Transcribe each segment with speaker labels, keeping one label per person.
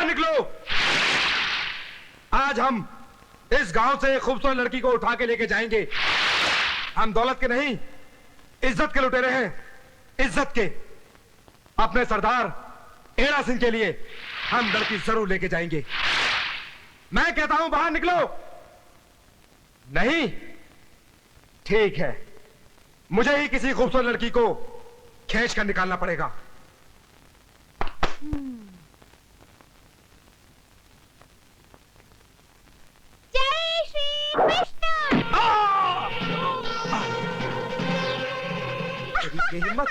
Speaker 1: बाहर निकलो। आज हम इस गांव से एक खूबसूरत लड़की को उठा के लेके जाएंगे। हम दौलत के नहीं, इज्जत के लुटेरे हैं, इज्जत के। अपने सरदार एड़ा सिंह के लिए हम लड़की जरूर लेके जाएंगे। मैं कहता हूं बाहर निकलो। नहीं, ठीक है, मुझे ही किसी खूबसूरत लड़की को खींच कर निकालना पड़ेगा।
Speaker 2: जय श्री कृष्ण।
Speaker 1: तेरी हिम्मत।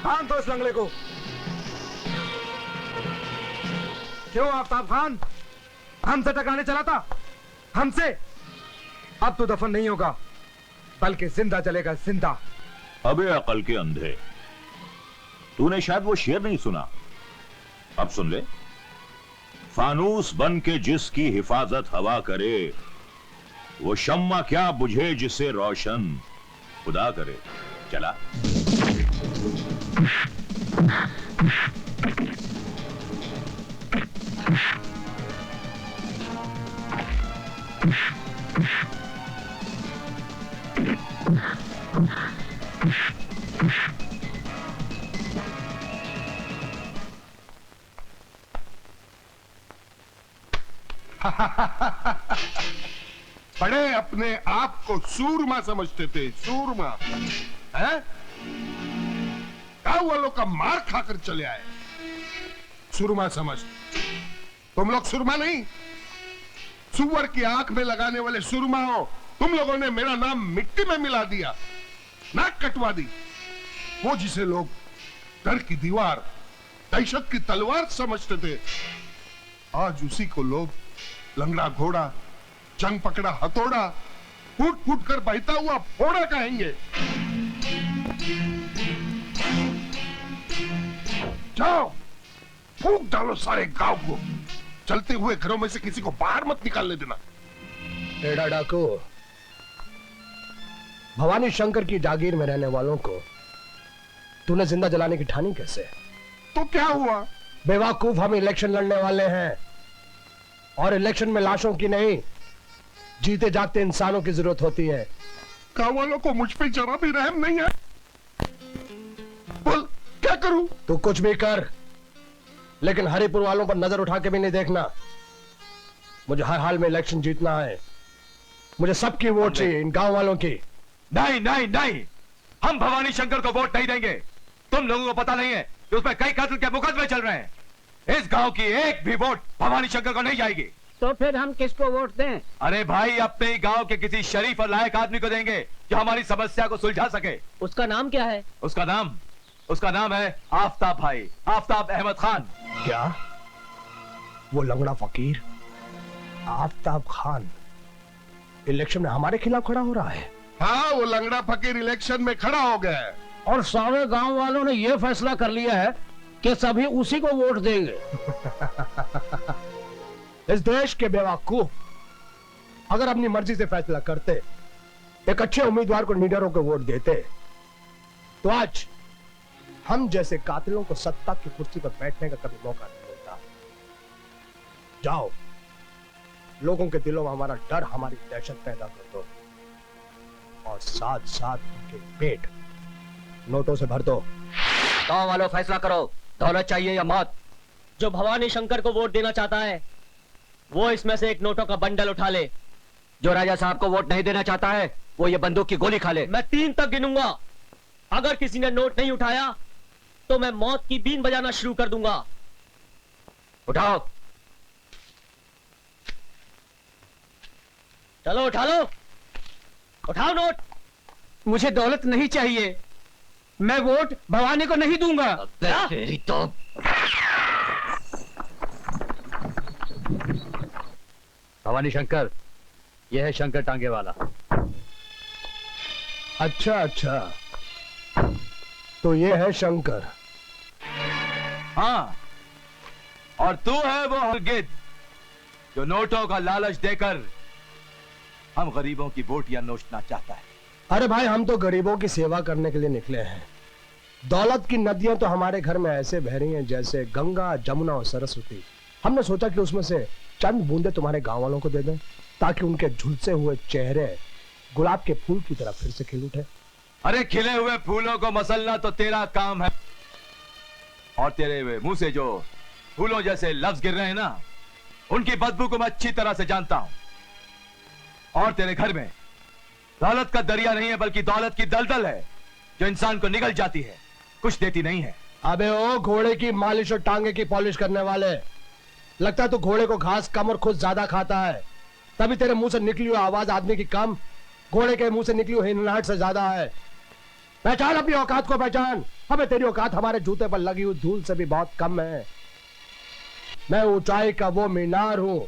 Speaker 1: बांध दो इस लंगड़े को। क्यों आफ्ताब खान, हमसे टकराने चला था? हमसे? अब तो दफन नहीं होगा, बल्कि जिंदा जलेगा, जिंदा।
Speaker 3: अबे अकल के अंधे, तूने शायद वो शेर नहीं सुना। अब सुन ले। फानूस बन के जिसकी हिफाजत हवा करे, वो शम्मा क्या बुझे जिसे रोशन खुदा करे। चला।
Speaker 4: बड़े अपने आप को सूरमा समझते थे, सूरमा है? गांव वालों का मार खाकर चले आए, सूरमा समझ। तुम लोग सूरमा नहीं, सुअर की आंख में लगाने वाले सूरमा हो। तुम लोगों ने मेरा नाम मिट्टी में मिला दिया, नाक कटवा दी। वो जिसे लोग डर की दीवार, दहशत की तलवार समझते थे, आज उसी को लोग लंगड़ा घोड़ा, जंग पकड़ा हथौड़ा, फूट फूट कर बहता हुआ फोड़ा कहेंगे। जाओ, फूंक डालो सारे गांव को। चलते हुए घरों में से किसी को बाहर मत निकालने देना।
Speaker 5: एड़ा डाकू, भवानी शंकर की जागीर में रहने वालों को तूने जिंदा जलाने की ठानी कैसे?
Speaker 4: तो क्या हुआ?
Speaker 5: बेवकूफ, हम इलेक्शन लड़ने वाले हैं और इलेक्शन में लाशों की नहीं, जीते जागते इंसानों की जरूरत होती है।
Speaker 4: गांव वालों को मुझ पे जरा भी रहम नहीं है। बोल, क्या करूं?
Speaker 5: तू कुछ भी कर, लेकिन हरिपुर वालों पर नजर उठा के भी नहीं देखना। मुझे हर हाल में इलेक्शन जीतना है। मुझे सबकी वोट चाहिए, इन गांव वालों की।
Speaker 1: नहीं नहीं नहीं, हम भवानी शंकर को वोट नहीं देंगे। तुम लोगों को पता नहीं है कि उसमें कई कत्ल के मुकदमे चल रहे हैं। इस गांव की एक भी वोट भवानी शंकर को नहीं जाएगी।
Speaker 6: तो फिर हम किसको वोट दें?
Speaker 1: अरे भाई, अपने ही गांव के किसी शरीफ और लायक आदमी को देंगे जो हमारी समस्या को सुलझा सके।
Speaker 6: उसका नाम क्या है?
Speaker 1: उसका नाम है आफ्ताब भाई, आफ्ताब अहमद खान।
Speaker 5: क्या? वो लंगड़ा फकीर आफ्ताब खान इलेक्शन में हमारे खिलाफ खड़ा हो रहा है?
Speaker 4: हाँ, वो लंगड़ा फकीर इलेक्शन में खड़ा हो गया है
Speaker 6: और सारे गांव वालों ने यह फैसला कर लिया है कि सभी उसी को वोट देंगे।
Speaker 5: इस देश के बेवकूफ अगर अपनी मर्जी से फैसला करते, एक अच्छे उम्मीदवार को निडर होकर वोट देते, तो आज हम जैसे कातिलों को सत्ता की कुर्सी पर बैठने का कभी मौका नहीं मिलता। जाओ, लोगों के दिलों में हमारा डर, हमारी दहशत पैदा कर दो और साथ साथ उनके पेट नोटों से भर दो।
Speaker 6: गांव वालों, फैसला करो, दौलत चाहिए या मौत? जो भवानी शंकर को वोट देना चाहता है वो इसमें से एक नोटों का बंडल उठा ले। जो राजा साहब को वोट नहीं देना चाहता है वो ये बंदूक की गोली खा ले। मैं 3 तक गिनूंगा। अगर किसी ने नोट नहीं उठाया तो मैं मौत की बीन बजाना शुरू कर दूंगा। उठाओ, चलो उठा लो, उठाओ नोट। मुझे दौलत नहीं चाहिए, मैं वोट भवानी को नहीं दूंगा। तेरी तो
Speaker 7: भवानी शंकर, यह है शंकर टांगे वाला।
Speaker 5: अच्छा अच्छा, तो ये है शंकर।
Speaker 7: हाँ, और तू है वो हरगिद जो नोटों का लालच देकर हम गरीबों की बोटियां नोचना चाहता है।
Speaker 5: अरे भाई, हम तो गरीबों की सेवा करने के लिए निकले हैं। दौलत की नदियां तो हमारे घर में ऐसे बह रही हैं जैसे गंगा, जमुना और सरस्वती। हमने सोचा कि उसमें से चंद बूंदे तुम्हारे गांव वालों को दे दें, ताकि उनके झुलसे हुए चेहरे गुलाब के फूल की तरह फिर से खिल उठे।
Speaker 7: अरे खिले हुए फूलों को मसलना तो तेरा काम है, और तेरे मुंह से जो फूलों जैसे लफ्ज गिर रहे हैं ना, उनकी बदबू को मैं अच्छी तरह से जानता हूं। और तेरे घर में दौलत का दरिया नहीं है, बल्कि दौलत की दलदल है जो इंसान को निगल जाती है, कुछ देती नहीं है।
Speaker 5: अबे ओ घोड़े की मालिश और टांगे की पॉलिश करने वाले, लगता है तू घोड़े को घास कम और खुद ज्यादा खाता है, तभी तेरे मुंह से निकली हुई आवाज आदमी की कम, घोड़े के मुंह से निकली हुई हिनहाट से ज्यादा है। पहचान अपनी औकात को, पहचान। हमें तेरी औकात हमारे जूते पर लगी हुई धूल से भी बहुत कम है। मैं ऊंचाई का वो मीनार हूं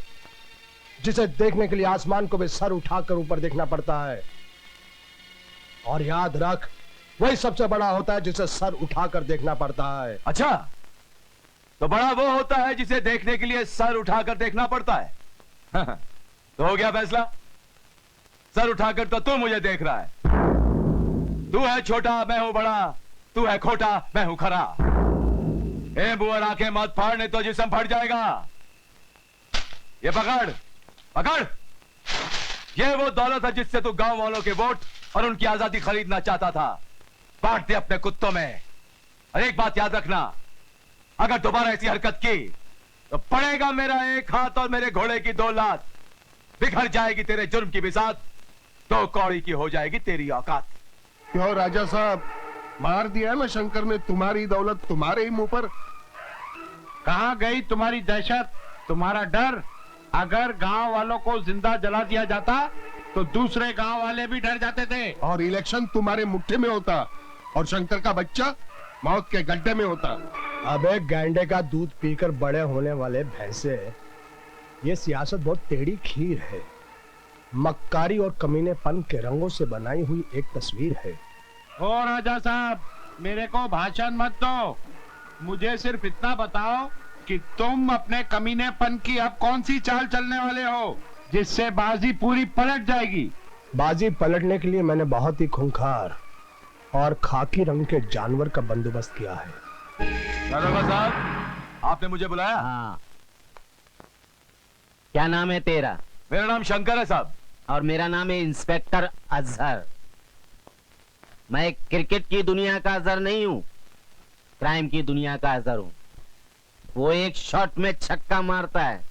Speaker 5: जिसे देखने के लिए आसमान को भी सर उठाकर ऊपर देखना पड़ता है, और याद रख, वही सबसे बड़ा होता है जिसे सर उठाकर देखना पड़ता है।
Speaker 7: अच्छा, तो बड़ा वो होता है जिसे देखने के लिए सर उठाकर देखना पड़ता है। तो हो गया फैसला। सर उठाकर तो तू मुझे देख रहा है। तू है छोटा, मैं हूं बड़ा। तू है खोटा, मैं हूं खरा। ए बुआ, आंखें मत फाड़ने तो जिस्म फट जाएगा। ये पकड़ पकड़, ये वो दौलत है जिससे तू गांव वालों के वोट और उनकी आजादी खरीदना चाहता था। बांट दे अपने कुत्तों में। और एक बात याद रखना, अगर दोबारा ऐसी हरकत की तो पड़ेगा मेरा एक हाथ और मेरे घोड़े की 2 लात। बिखर जाएगी तेरे जुर्म की बिसात, 2 कौड़ी की हो जाएगी तेरी औकात।
Speaker 4: क्यों राजा साहब, मार दिया ना शंकर ने तुम्हारी दौलत तुम्हारे ही मुंह पर।
Speaker 8: कहाँ गई तुम्हारी दहशत, तुम्हारा डर? अगर गांव वालों को जिंदा जला दिया जाता तो दूसरे गांव वाले भी डर जाते थे।
Speaker 4: और इलेक्शन तुम्हारे मुट्ठी में होता, और शंकर का बच्चा मौत के गड्ढे में होता।
Speaker 5: अबे गैंडे का दूध पीकर बड़े होने वाले भैंसे, ये सियासत बहुत टेढ़ी खीर है। मक्कारी और कमीनेपन के रंगों से बनाई हुई एक तस्वीर है।
Speaker 8: ओ राजा साहब, मेरे को भाषण मत दो। मुझे सिर्फ इतना बताओ कि तुम अपने कमीनेपन की अब कौन सी चाल चलने वाले हो जिससे बाजी पूरी पलट जाएगी।
Speaker 5: बाजी पलटने के लिए मैंने बहुत ही खूंखार और खाकी रंग के जानवर का बंदोबस्त किया है।
Speaker 7: दारोगा साहब, आपने मुझे बुलाया?
Speaker 6: हाँ, क्या नाम है तेरा?
Speaker 7: मेरा नाम शंकर है साहब।
Speaker 6: और मेरा नाम है इंस्पेक्टर अजहर। मैं क्रिकेट की दुनिया का अजहर नहीं हूँ, क्राइम की दुनिया का अजहर हूँ। वो एक शॉट में छक्का मारता है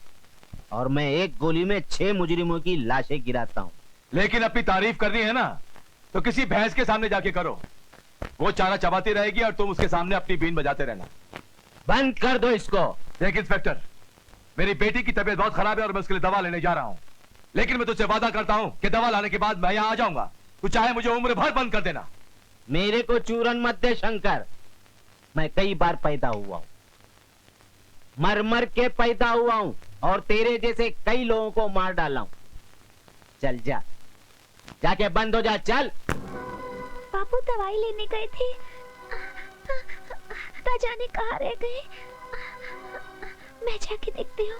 Speaker 6: और मैं एक गोली में 6 मुजरिमों की लाशें गिराता हूँ।
Speaker 7: लेकिन अपनी तारीफ करनी है ना, तो किसी भैंस के सामने जाके करो। वो चारा चबाती रहेगी और तुम उसके सामने अपनी बीन बजाते रहना।
Speaker 6: बंद कर दो इसको।
Speaker 7: देख इंस्पेक्टर, मेरी बेटी की तबीयत बहुत खराब है और मैं उसके लिए दवा लेने जा रहा हूँ। लेकिन मैं तुझसे वादा करता हूँ कि दवा लाने के बाद मैं यहाँ आ जाऊंगा। तू चाहे मुझे उम्र भर बंद कर देना।
Speaker 6: मेरे को चूरन मत दे शंकर। मैं कई बार पैदा हुआ हूँ, मर मर के पैदा हुआ हूँ, और तेरे जैसे कई लोगों को मार डाला हूँ। चल जा, जाके बंद हो जा, चल।
Speaker 2: बापू दवाई लेने गए थे, ना जाने कहाँ रह गए। मैं जाके देखती हूँ।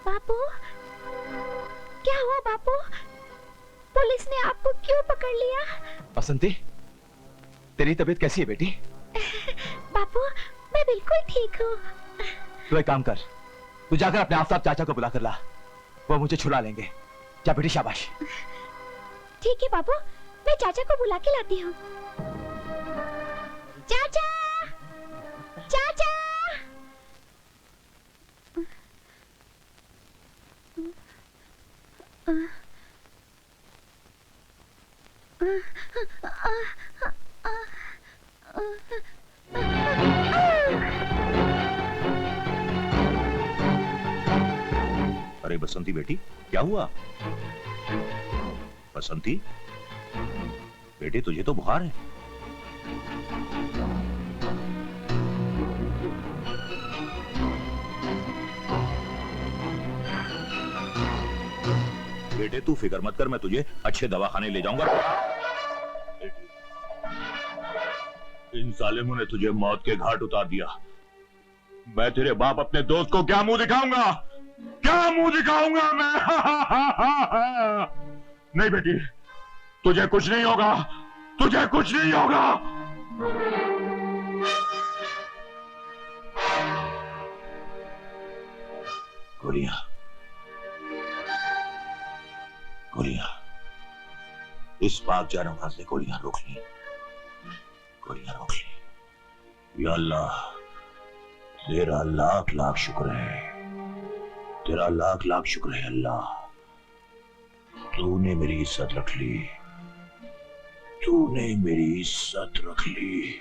Speaker 2: बापू, क्या हुआ बापू? पुलिस ने आपको क्यों पकड़ लिया?
Speaker 7: बसंती, तेरी तबीयत कैसी है बेटी?
Speaker 2: बापू, मैं बिल्कुल ठीक हूँ।
Speaker 7: तू एक काम कर, तू जाकर अपने आफ्ताब चाचा को बुला कर ला, वो मुझे छुड़ा लेंगे। जा बेटी, शाबाश।
Speaker 2: ठीक है बापू, मैं चाचा को बुला के लाती हूँ। चाचा, चाचा।
Speaker 3: अरे बसंती बेटी, क्या हुआ? बसंती बेटी, तुझे तो बुखार है। बेटे तू फिक्र मत कर, मैं तुझे अच्छे दवाखाने ले जाऊंगा। इन जालिमों ने तुझे मौत के घाट उतार दिया। मैं तेरे बाप अपने दोस्त को क्या मुंह दिखाऊंगा, क्या मुंह दिखाऊंगा मैं? नहीं बेटी, तुझे कुछ नहीं होगा, तुझे कुछ नहीं होगा। गोलियां, गोलियां, इस पाक जानवर से गोलियां रोक ली, गोलियां रोक ली। या अल्लाह, तेरा लाख लाख शुक्र है, तेरा लाख लाख शुक्र है अल्लाह, तूने मेरी इज्जत रख ली, तूने मेरी इज्जत रख ली।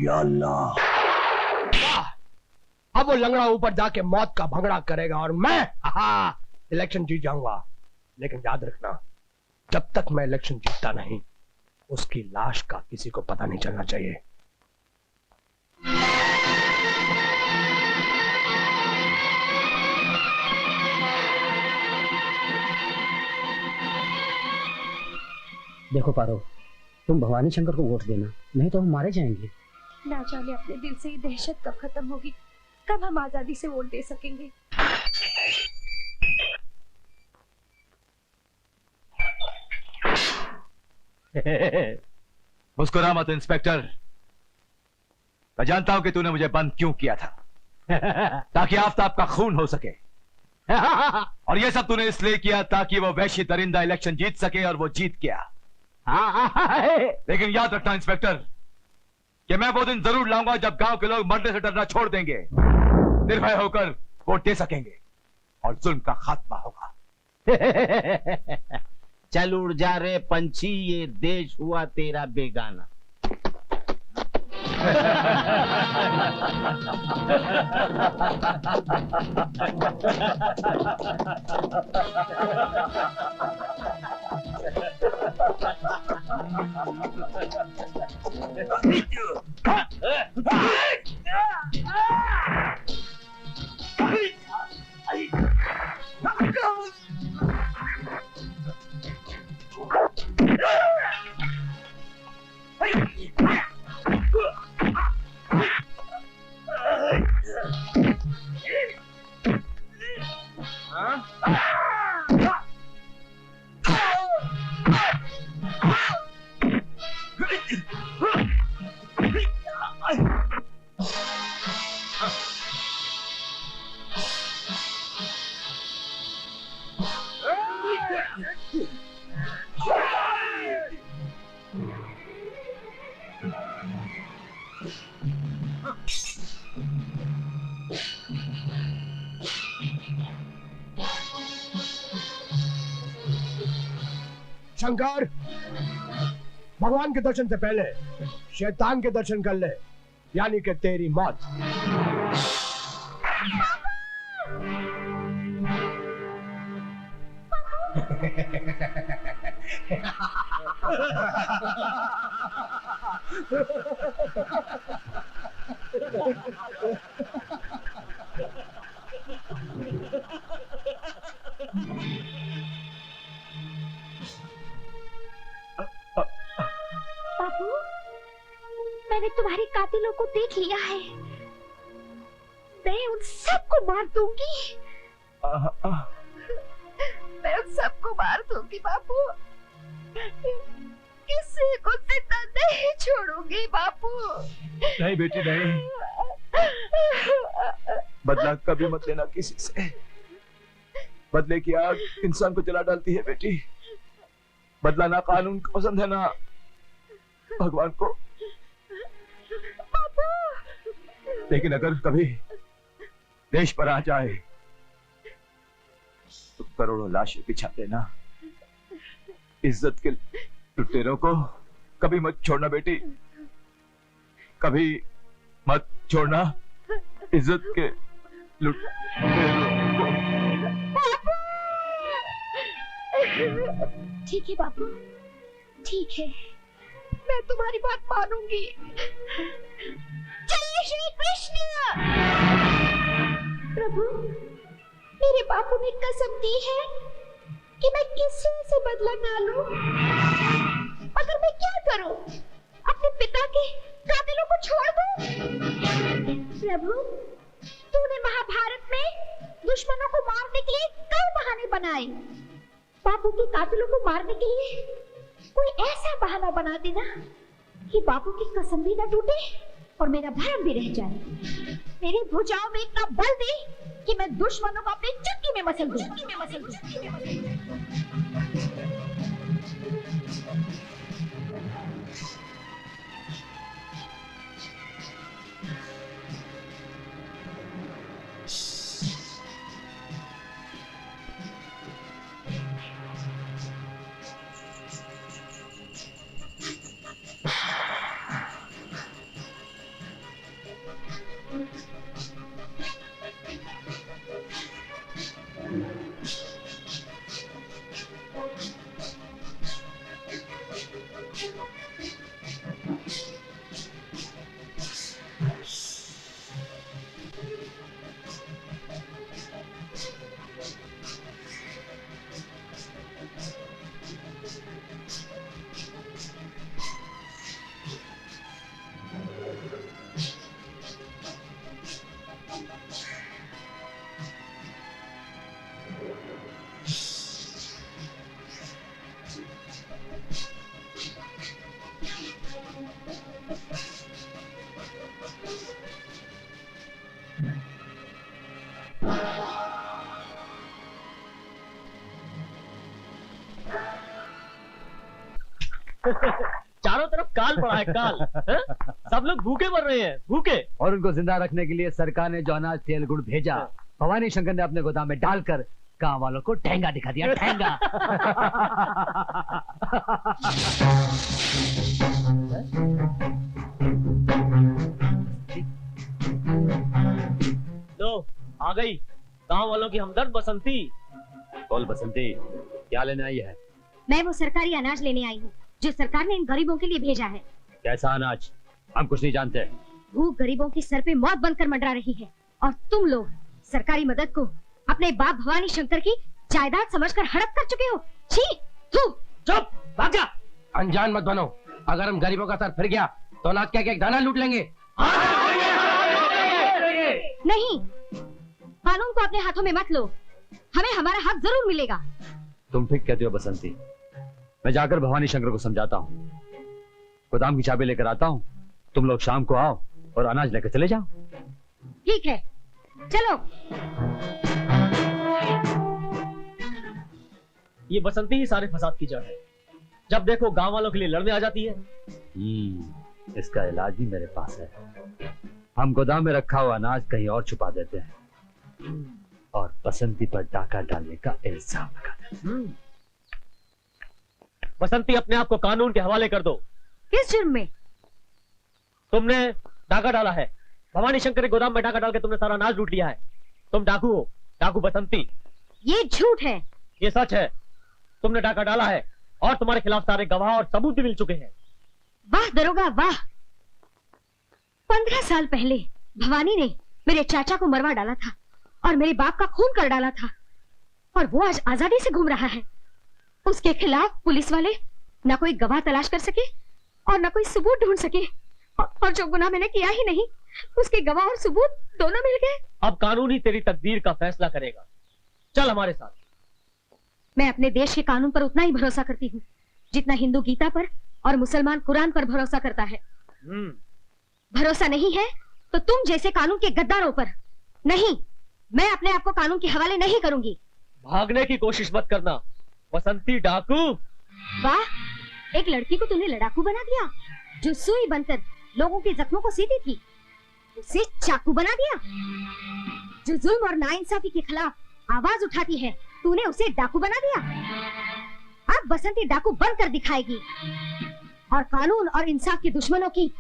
Speaker 3: या अल्लाह।
Speaker 5: अब वो लंगड़ा ऊपर जाके मौत का भंगड़ा करेगा और मैं इलेक्शन जीत जाऊंगा। लेकिन याद रखना, जब तक मैं इलेक्शन जीतता नहीं, उसकी लाश का किसी को पता नहीं चलना चाहिए।
Speaker 9: देखो पारो, तुम भवानी शंकर को वोट देना, नहीं तो हम मारे जाएंगे।
Speaker 2: ना जाने अपने दिल से ये दहशत कब खत्म होगी, कब हम आजादी से वोट दे सकेंगे।
Speaker 7: मुस्कुरा मत इंस्पेक्टर, मैं जानता हूं कि तूने मुझे बंद क्यों किया था, ताकि आफताब का खून हो सके। और ये सब तूने इसलिए किया ताकि वो वैश्य दरिंदा इलेक्शन जीत सके, और वो जीत गया। लेकिन याद रखना इंस्पेक्टर, कि मैं वो दिन जरूर लाऊंगा जब गांव के लोग मरने से डरना छोड़ देंगे, निर्भय होकर वोट दे सकेंगे और जुल्म का खात्मा होगा।
Speaker 10: चल उड़ जा रे पंछी, ये देश हुआ तेरा बेगाना।
Speaker 5: शंकर, भगवान के दर्शन से पहले शैतान के दर्शन कर ले, यानी कि तेरी मौत।
Speaker 2: बाबू, मैंने तुम्हारे कातिलों को देख लिया है, मैं उन सबको मार दूंगी, मैं उन सबको मार दूंगी बाबू, किसी को जिंदा नहीं छोड़ूंगी बाबू।
Speaker 7: नहीं बेटी नहीं, बदला कभी मत लेना किसी से। बदले की आग इंसान को जला डालती है बेटी। बदला ना कानून को पसंद है ना भगवान को। लेकिन अगर कभी देश पर आ जाए तो करोड़ों लाशें बिछा देना। इज्जत के लुटेरों को कभी मत छोड़ना बेटी, कभी मत छोड़ना इज्जत के लुटेरों को।
Speaker 2: ठीक है बाबू, ठीक है, मैं तुम्हारी बात मानूंगी। चलिए श्री कृष्ण। प्रभु, मेरे बापू ने कसम दी है कि मैं किसी से बदला ना लूं। मगर मैं क्या करूं? अपने पिता के कातिलों को छोड़ दूं? प्रभु, तूने महाभारत में दुश्मनों को मारने के लिए कई बहाने बनाए। बापू के कातिलों को मारने के लिए कोई ऐसा बहाना बना देना कि बापू की कसम भी ना टूटे और मेरा भरम भी रह जाए। मेरी भुजाओं में इतना बल दे कि मैं दुश्मनों को अपनी चुटकी में मसल दूं।
Speaker 6: चारों तरफ काल पड़ा है, काल। सब लोग भूखे मर रहे हैं, भूखे।
Speaker 11: और उनको जिंदा रखने के लिए सरकार ने जो अनाज तेल गुड़ भेजा, भवानी शंकर ने अपने गोदाम में डालकर गांव वालों को ठेंगा दिखा दिया, ठेंगा।
Speaker 6: लो, आ गई गांव वालों की हमदर्द बसंती।
Speaker 11: बोल बसंती, क्या लेने आई है?
Speaker 2: मैं वो सरकारी अनाज लेने आई हूँ जो सरकार ने इन गरीबों के लिए भेजा है।
Speaker 11: कैसा अनाज? हम कुछ नहीं जानते।
Speaker 2: भूख गरीबों की सर पे मौत बनकर मंडरा रही है और तुम लोग सरकारी मदद को अपने बाप भवानी शंकर की जायदाद समझकर हड़प कर चुके हो। छी, थू।
Speaker 9: चुप, भाग जा। अनजान मत बनो। अगर हम गरीबों का सर फिर गया तो अनाज क्या एक दाना लूट लेंगे।
Speaker 2: नहीं, कानून को अपने हाथों में मत लो। हमें हमारा हक जरूर मिलेगा।
Speaker 11: तुम ठीक कहती हो बसंती। मैं जाकर भवानी शंकर को समझाता हूँ, गोदाम की चाबी लेकर आता हूँ। तुम लोग शाम को आओ और अनाज लेकर चले जाओ।
Speaker 2: ठीक है, चलो।
Speaker 6: ये बसंती ही सारे फसाद की जड़ है। जब देखो गांव वालों के लिए लड़ने आ जाती है।
Speaker 11: इसका इलाज भी मेरे पास है। हम गोदाम में रखा हुआ अनाज कहीं और छुपा देते हैं और बसंती पर डाका डालने का इल्जाम लगा देते हैं।
Speaker 6: बसंती, अपने आप को कानून के हवाले कर दो।
Speaker 2: किस जुर्म में?
Speaker 6: तुमने डाका डाला है। भवानी शंकर के गोदाम में डाका डाल के तुमने सारा अनाज लूट लिया है। तुम डाकू हो, डाकू बसंती।
Speaker 2: ये झूठ है।
Speaker 6: ये सच है। तुमने डाका डाला है और तुम्हारे खिलाफ सारे गवाह और सबूत भी मिल चुके हैं।
Speaker 2: वाह दरोगा वाह। 15 साल पहले भवानी ने मेरे चाचा को मरवा डाला था और मेरे बाप का खून कर डाला था और वो आज आजादी से घूम रहा है। उसके खिलाफ पुलिस वाले न कोई गवाह तलाश कर सके और न कोई सबूत ढूंढ सके और जो गुनाह मैंने किया ही नहीं, उसके गवाह और सबूत दोनों मिल गए।
Speaker 6: अब कानून ही तेरी तकदीर का फैसला करेगा। चल हमारे साथ।
Speaker 2: मैं अपने देश के कानून पर उतना ही भरोसा करती हूँ जितना हिंदू गीता पर और मुसलमान कुरान पर भरोसा करता है। भरोसा नहीं है तो तुम जैसे कानून के गद्दारों पर नहीं। मैं अपने आप को कानून के हवाले नहीं करूंगी।
Speaker 6: भागने की कोशिश मत करना बसंती डाकू।
Speaker 2: वाह, एक लड़की को तूने लड़ाकू बना दिया जो सुई बनकर लोगों के जख्मों को सीती थी। उसे चाकू बना दिया जो जुल्म और नाइंसाफी के खिलाफ आवाज उठाती है। तूने उसे डाकू बना दिया। अब बसंती डाकू बनकर दिखाएगी और कानून और इंसाफ के दुश्मनों की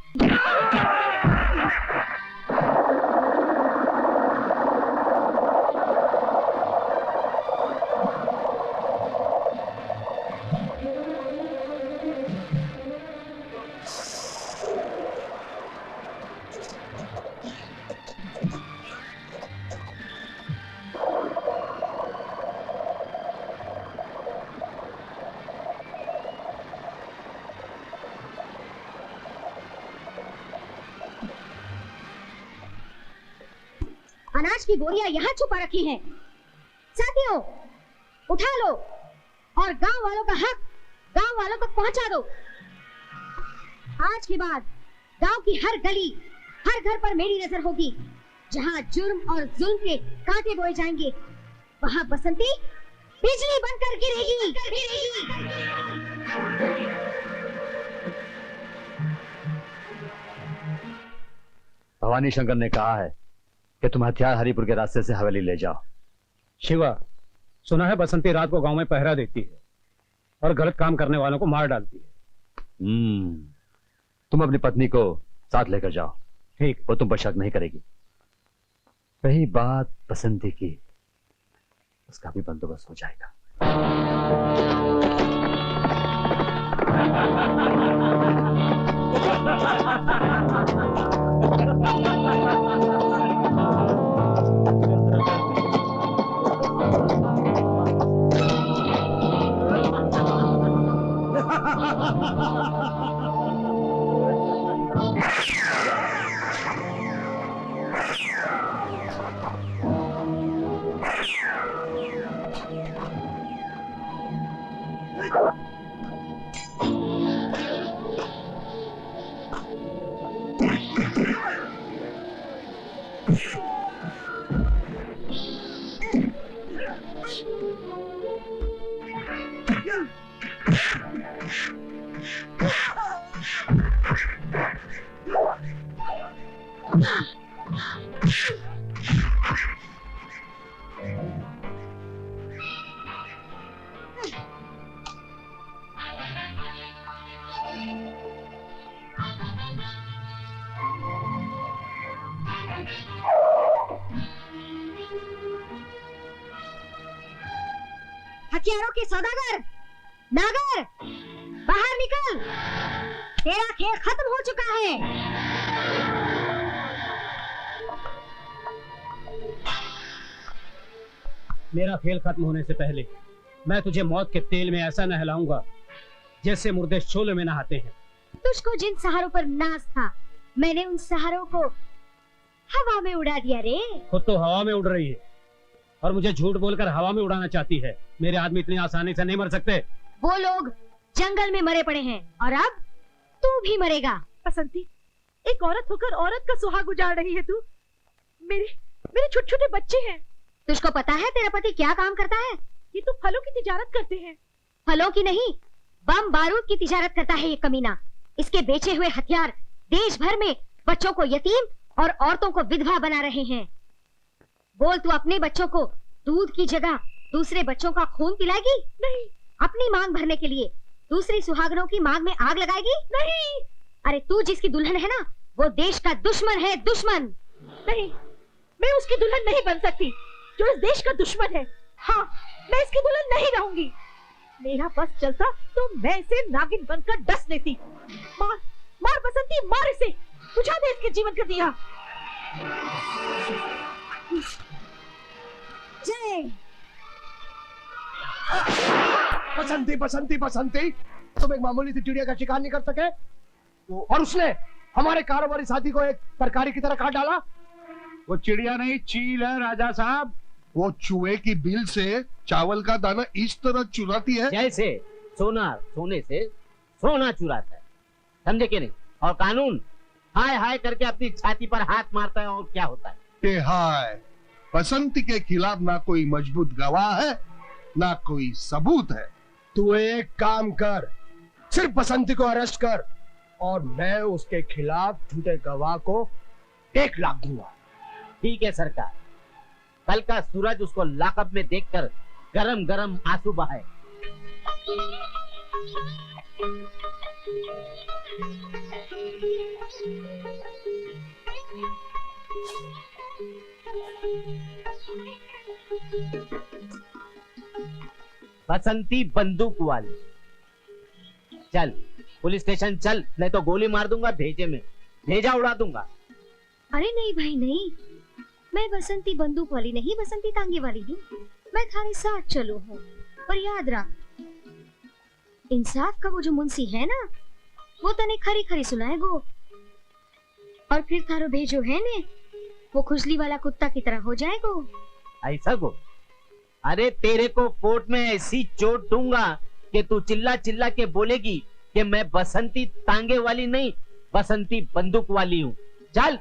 Speaker 2: अनाज की बोरियां यहाँ छुपा रखी हैं। साथियों, उठा लो और गांव वालों का हक गांव वालों तक पहुंचा दो। आज के बाद गांव की हर गली, हर घर पर मेरी नजर होगी। जहां जुर्म और जुल्म के कांटे बोए जाएंगे, वहां बसंती बिजली बनकर गिरेगी।
Speaker 11: भवानी शंकर ने कहा है कि तुम हथियार हरिपुर के रास्ते से हवेली ले जाओ।
Speaker 9: शिवा, सुना है बसंती रात को गांव में पहरा देती है और गलत काम करने वालों को मार डालती है।
Speaker 11: तुम अपनी पत्नी को साथ लेकर जाओ।
Speaker 9: ठीक।
Speaker 11: वो तुम पर शक नहीं करेगी। रही बात बसंती की, उसका भी बंदोबस्त हो जाएगा।
Speaker 2: हथियारों के सौदागर, नागर, बाहर निकल। तेरा खेल खत्म हो चुका है।
Speaker 9: मेरा खेल खत्म होने से पहले मैं तुझे मौत के तेल में ऐसा नहलाऊंगा जैसे मुर्दे शोले में नहाते हैं।
Speaker 2: तुझको जिन सहारों पर नाज था, मैंने उन सहारों को हवा में उड़ा दिया रे।
Speaker 9: खुद तो हवा में उड़ रही है और मुझे झूठ बोलकर हवा में उड़ाना चाहती है। मेरे आदमी इतनी आसानी से नहीं मर सकते।
Speaker 2: वो लोग जंगल में मरे पड़े हैं और अब तू भी मरेगा।
Speaker 12: बसंती, एक औरत होकर औरत का सुहाग उजाड़ रही है तू। मेरे छोटे छोटे बच्चे हैं।
Speaker 2: तुझको पता है तेरा पति क्या काम करता है?
Speaker 12: ये तो फलों की तिजारत करते हैं।
Speaker 2: फलों की नहीं, बम बारूद की तिजारत करता है ये कमीना। इसके बेचे हुए हथियार देश भर में बच्चों को यतीम और औरतों को विधवा बना रहे हैं। बोल, तू अपने बच्चों को दूध की जगह दूसरे बच्चों का खून पिलाएगी?
Speaker 12: नहीं।
Speaker 2: अपनी मांग भरने के लिए दूसरी सुहागनों की मांग में आग लगाएगी?
Speaker 12: नहीं।
Speaker 2: अरे तू जिसकी दुल्हन है ना, वो देश का दुश्मन है, दुश्मन।
Speaker 12: नहीं, मैं उसकी दुल्हन नहीं बन सकती जो इस देश का दुश्मन है। हाँ, मैं इसकी दुल्हन नहीं रहूंगी। मेरा बस चलता तो मैं इसे नागिन बनकर डस लेती। मार मार बसंती, मार इसे, बुझा दे इसके जीवन का दिया।
Speaker 2: जय
Speaker 5: बसंती, बसंती, बसंती, तुम एक मामूली सी चिड़िया का शिकार नहीं कर सके और उसने हमारे कारोबारी साथी को एक तरकारी की तरह काट डाला।
Speaker 8: वो चिड़िया नहीं, चील है राजा साहब।
Speaker 4: वो चूहे की बिल से चावल का दाना इस तरह चुराती है
Speaker 10: जैसे सोने से सोना चुराता है, समझे कि नहीं? और कानून हाय हाय करके अपनी छाती पर हाथ मारता है और क्या होता है?
Speaker 4: कि हाय, बसंती के खिलाफ ना कोई मजबूत गवाह है, ना कोई सबूत है।
Speaker 5: तू एक काम कर, सिर्फ बसंती को अरेस्ट कर और मैं उसके खिलाफ झूठे गवाह को 1 लाख दूंगा।
Speaker 10: ठीक है सरकार, कल का सूरज उसको लाकअप में देखकर गरम गरम आंसू बहाए। बसंती बंदूक वाली, चल पुलिस स्टेशन चल, नहीं तो गोली मार दूंगा भेजे में, भेजा उड़ा दूंगा।
Speaker 2: अरे नहीं भाई नहीं, मैं बसंती बंदूक वाली नहीं, बसंती तांगे वाली हूँ। मैं थारे साथ चलू हूँ, पर याद रख, इंसाफ का वो जो मुंशी है ना, वो तने खरी खरी सुनाएगो और फिर थारो भेजो है ने वो खुजली वाला कुत्ता की तरह हो जाएगा।
Speaker 10: ऐसा को? अरे तेरे को कोर्ट में ऐसी चोट दूंगा कि तू चिल्ला चिल्ला के बोलेगी कि मैं बसंती तांगे वाली नहीं, बसंती बंदूक वाली हूँ। चल।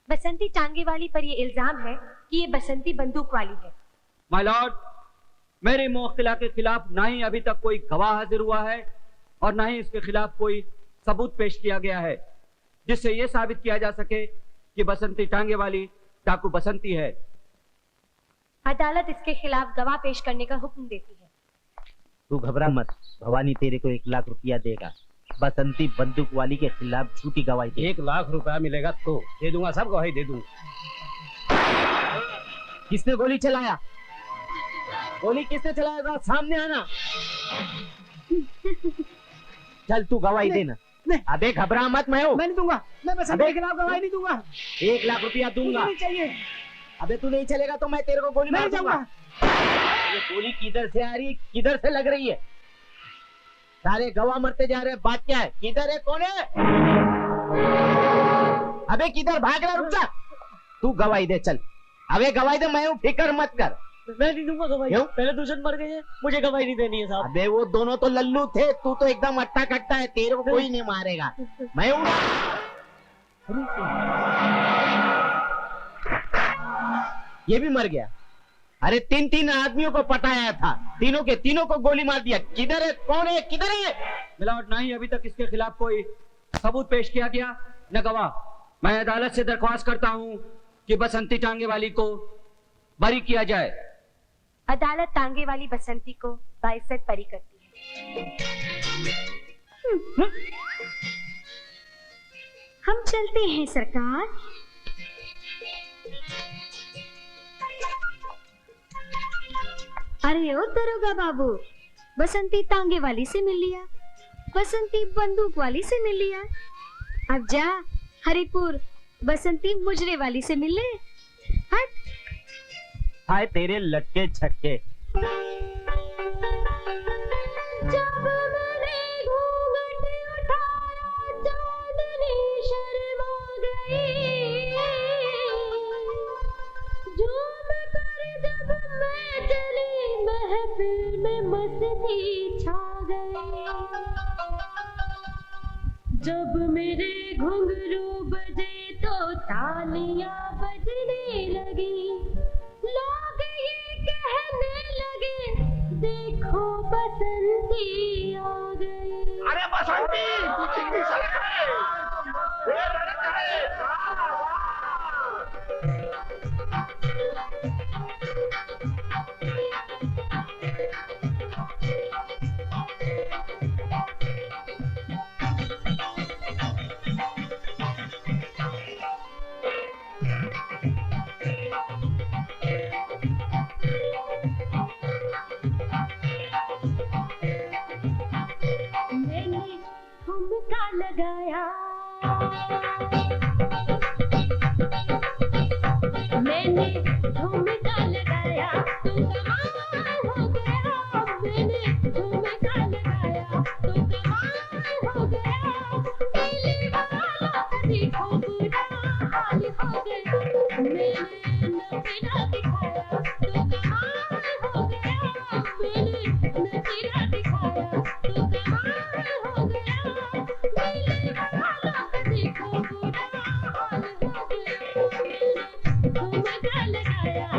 Speaker 2: बसंती टांगे वाली पर ये इल्जाम है कि ये बसंती बंदूक वाली है।
Speaker 6: माय लॉर्ड, मेरे मुवक्किला के खिलाफ ना ही अभी तक कोई गवाह हाजिर हुआ है और ना ही इसके खिलाफ कोई सबूत पेश किया गया है जिससे यह साबित किया जा सके कि बसंती टांगे वाली डाकू बसंती है।
Speaker 2: अदालत इसके खिलाफ गवाह पेश करने का हुक्म देती है।
Speaker 10: तू घबरा मत, भवानी तेरे को 1 लाख रुपया देगा। बसंती बंदूक वाली के खिलाफ झूठी गवाही दे।
Speaker 9: 1 लाख रुपया मिलेगा तो दे दूंगा, सब गवाही दे दूंगा।
Speaker 10: किसने गोली चलाया? गोली किसने चलाया? सामने आना। चल तू गवाही देना। अबे घबरा मत, मैं हूँ।
Speaker 5: मैं नहीं दूंगा, मैं बसंती के खिलाफ गवाही नहीं दूंगा।
Speaker 10: 1 लाख रुपया दूंगा।
Speaker 5: नहीं चाहिए।
Speaker 10: अबे तू नहीं चलेगा तो मैं तेरे को गोली मार दूंगा। ये गोली किधर से आ रही है, किधर से लग रही है? सारे गवाह मरते जा रहे हैं, बात क्या है? किधर है, कौन है? अबे किधर भाग रहा? रुक जा। तू गवाही दे, चल। अबे गवाही दे, मैं हूँ, फिक्र मत कर।
Speaker 6: मैं नहीं दूंगा गवाही। पहले दुश्मन मर गए हैं, मुझे गवाही नहीं देनी है साहब।
Speaker 10: अबे वो दोनों तो लल्लू थे, तू तो एकदम अट्टा कट्टा है, तेरे को कोई नहीं मारेगा। मैं हूँ। ये भी मर गया। अरे 3 आदमियों को पटाया था, तीनों के तीनों को गोली मार दिया। किधर है, कौन है, किधर है?
Speaker 6: मिलावट ना ही अभी तक इसके खिलाफ कोई सबूत पेश किया गया न गवाह। मैं अदालत से दरख्वास्त करता हूँ कि बसंती टांगे वाली को बरी किया जाए।
Speaker 2: अदालत टांगे वाली बसंती को बाइज्जत बरी करती है। हम चलते हैं सरकार। अरे ओ दरोगा बाबू, बसंती तांगे वाली से मिल लिया, बसंती बंदूक वाली से मिल लिया, अब जा हरिपुर बसंती मुजरे वाली से मिल ले। हट।
Speaker 10: हाय तेरे लटके छक्के।
Speaker 2: जब मैंने घूंघट उठाया चांदनी शर्मा गई, झूम कर जब मैं चली महफिल में मस्ती छा गई। जब मेरे घुंघरू बजे तो तालियां बजने लगी, लोग ये कहने लगे देखो बसंती आ गई।
Speaker 4: अरे बसंती तू कितनी सड़क है?
Speaker 2: ठुमका लगाया, मैंने ठुमका लगाया तो कमाल हो गया, मैंने ठुमका लगाया तो कमाल हो गया, दिल वाला देखो बुरा हाल हो गया, मैंने नखरा दिखाया तो कमाल हो गया, मैंने नखरा दिखाया तो कमाल हो गया, दिल वाला देखो बुरा हाल हो गया, मैंने ठुमका लगाया।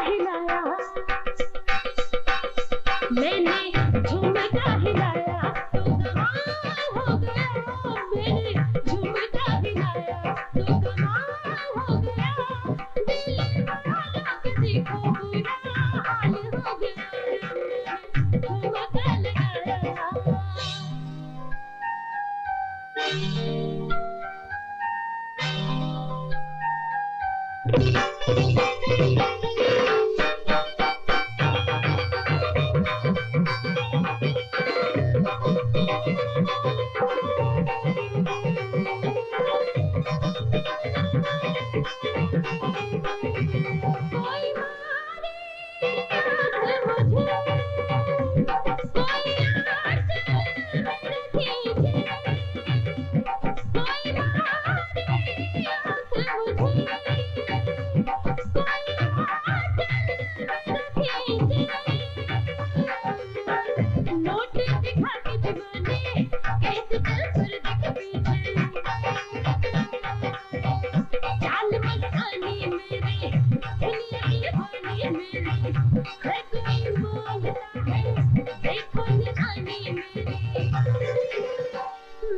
Speaker 2: हिलाया, मैंने झुमका हिलाया तो कमाल हो गया, मैंने झुमका हिलाया तो कमाल हो गया, दिल वाला के देखो बुरा हाल हो गया, झुमका लगाया।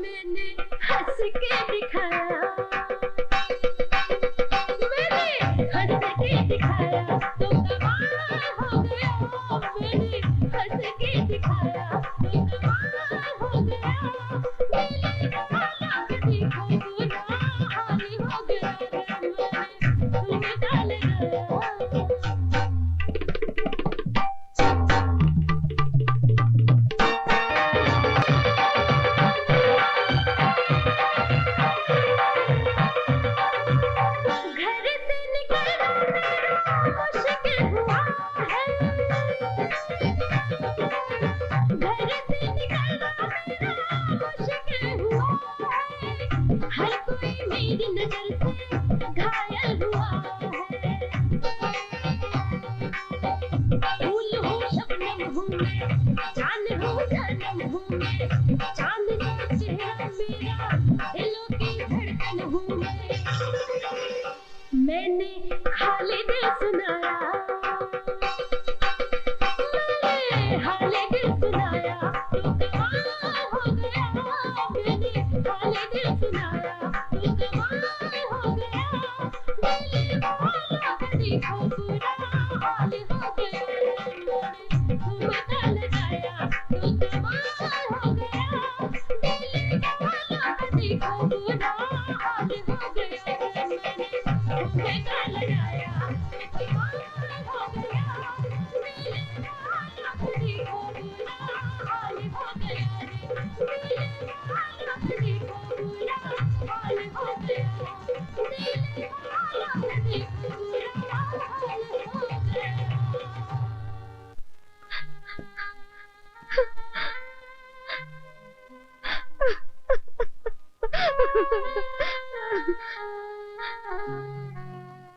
Speaker 2: मैंने हंस के दिखाया, मैंने हंस के दिखाया तो कमाल हो गया, मैंने हंस के दिखाया तो कमाल हो गया, दिल वाला के देखो बुरा हाल हो गया, मैंने झुमका लगाया। हर कोई मेरी नजर से घायल हुआ है, फूल हूँ शबनम हूँ मैं, चांद हूँ जानम हूँ मैं, चांद सा चेहरा मेरा, दिलों की धड़कन हूँ मैं, मैंने हाले दिल सुनाया, मैंने हाले दिल सुनाया तो कमाल हो गया, मैंने हाले दिल सुनाया तो कमाल हो गया, दिल वाला के देखो बुरा हाल हो गया, मैंने झुमका लगाया तो कमाल हो गया, दिल वाला के देखो बुरा हाल हो गया, मैंने झुमका लगाया तो कमाल हो गया, दिल वाला के देखो बुरा हाल हो गया, दिल वाला के देखो बुरा हाल हो गया, दिल वाला के देखो बुरा हाल हो गया।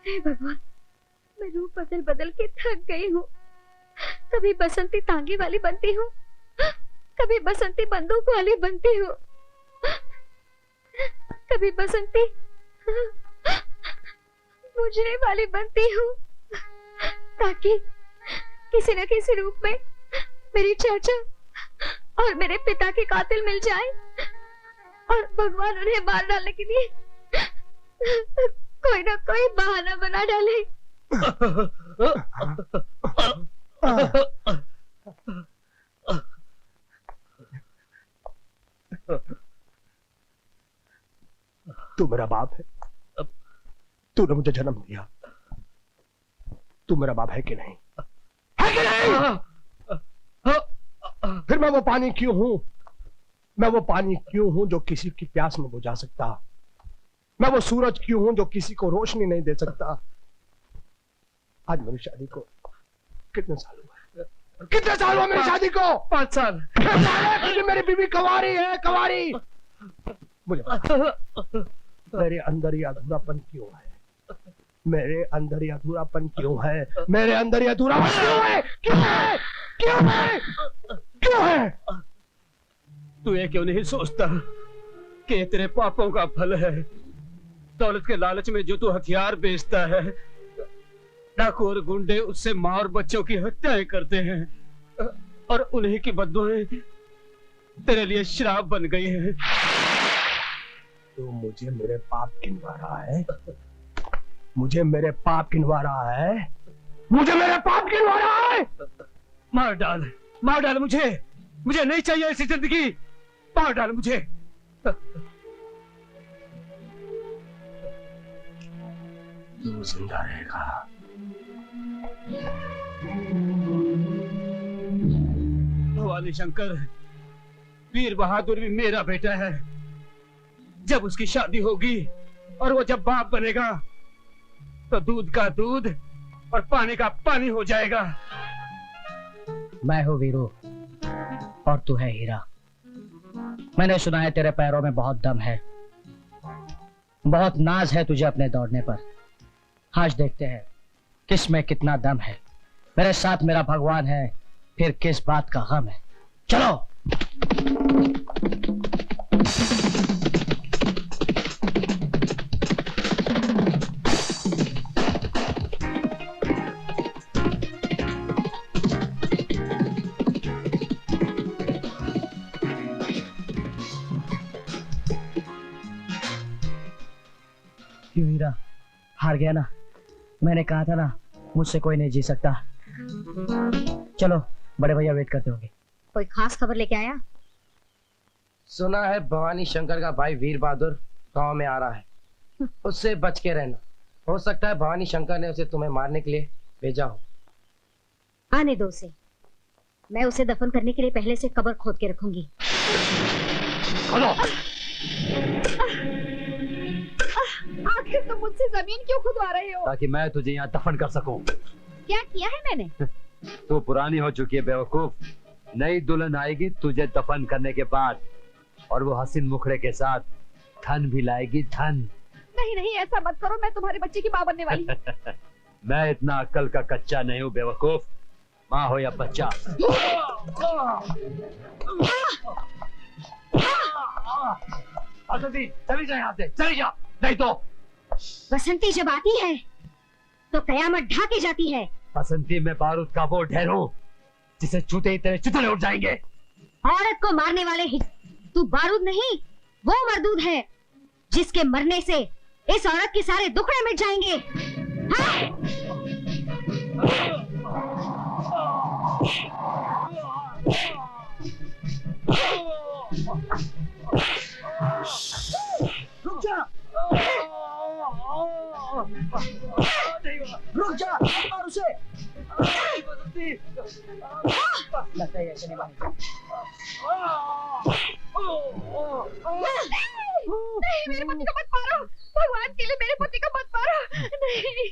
Speaker 2: हे भगवान, मैं रूप बदल बदल के थक गई हूँ। कभी बसंती तांगे वाली बनती हूँ, कभी बसंती बंदूक वाली बनती हूँ, कभी बसंती मुजरे वाली बनती हूँ, ताकि किसी न किसी रूप में मेरी चर्चा और मेरे पिता के कातिल मिल जाए और भगवान उन्हें मार डालने के लिए कोई ना कोई बहाना बना डाले।
Speaker 5: तू मेरा बाप है, तूने मुझे जन्म दिया, तू मेरा बाप है कि नहीं? है कि नहीं? फिर मैं वो पानी क्यों हूं? मैं वो पानी क्यों हूं जो किसी की प्यास न बुझा सकता? मैं वो सूरज क्यों हूं जो किसी को रोशनी नहीं दे सकता? आज मेरी शादी को कितने साल हुए? कितने साल हुआ मेरी शादी को? 5 साल। क्योंकि मेरी बीवी कवारी है, कवारी। मुझे मेरे अंदर ये अधूरापन क्यों है? मेरे अंदर ये अधूरापन क्यों है? मेरे अंदर ये अधूरापन क्यों है? क्यों है? क्यों है? क्यों है?
Speaker 9: तू ये क्यों नहीं सोचता कि ये तेरे पापों का फल है? दौलत के लालच में जो तू हथियार बेचता है, डाकू और गुंडे उससे माँ और बच्चों की हत्याएं करते हैं और उन्हीं की बददुआएं तेरे लिए श्राप बन गई है।
Speaker 5: तो मुझे मेरे पाप गिनवा रहा है, मुझे मेरे पाप गिनवा रहा है, मुझे मेरे पाप गिनवा रहा है।
Speaker 9: मार डाल मुझे, मुझे नहीं चाहिए ऐसी जिंदगी, मार डाल मुझे।
Speaker 5: तू जिंदा रहेगा।
Speaker 9: भवानी शंकर, वीर बहादुर भी मेरा बेटा है। जब उसकी शादी होगी और वो जब बाप बनेगा तो दूध का दूध और पानी का पानी हो जाएगा।
Speaker 10: मैं हूँ वीरू और तू है हीरा। मैंने सुना है तेरे पैरों में बहुत दम है, बहुत नाज है तुझे अपने दौड़ने पर। आज देखते हैं किस में कितना दम है। मेरे साथ मेरा भगवान है, फिर किस बात का गम है। चलो। क्यों हीरा, हार गया ना? मैंने कहा था ना मुझसे कोई नहीं जी सकता। चलो, बड़े भैया वेट करते होंगे।
Speaker 2: कोई खास खबर लेके आया?
Speaker 13: सुना है भवानी शंकर का भाई वीर बहादुर गांव में आ रहा है, उससे बच के रहना। हो सकता है भवानी शंकर ने उसे तुम्हें मारने के लिए भेजा हो।
Speaker 2: आने दो उसे, मैं उसे दफन करने के लिए पहले से कब्र खोद के रखूंगी। आखिर तुम मुझसे जमीन क्यों खुदवा रहे हो?
Speaker 11: ताकि मैं तुझे यहाँ दफन कर सकूं।
Speaker 2: क्या किया है मैंने?
Speaker 11: तू पुरानी हो चुकी है बेवकूफ। नई दुल्हन आएगी तुझे दफन करने के बाद, और वो हसीन मुखड़े के साथ धन भी लाएगी, धन।
Speaker 2: नहीं नहीं, ऐसा मत करो, मैं तुम्हारे बच्चे की माँ बनने वाली।
Speaker 11: मैं इतना अक्ल का कच्चा नहीं हूँ बेवकूफ, माँ हो या बच्चा। चली जा यहाँ से, चली जा, नहीं तो।
Speaker 2: बसंती जब आती है तो कयामत ढाकी जाती है।
Speaker 11: बसंती में बारूद का वो ढेर हूँ जिसे छूते ही तेरे चितले उठ जाएंगे।
Speaker 2: औरत को मारने वाले ही तू बारूद नहीं, वो मरदूद है जिसके मरने से इस औरत के सारे दुखड़े मिट जाएंगे। हाँ?
Speaker 10: रुक जा, रुक जा, मार उसे। लगता है ऐसे नहीं मारेगा।
Speaker 2: नहीं, मेरे पति को मत मारो, भगवान के लिए मेरे पति को मत मारो। नहीं।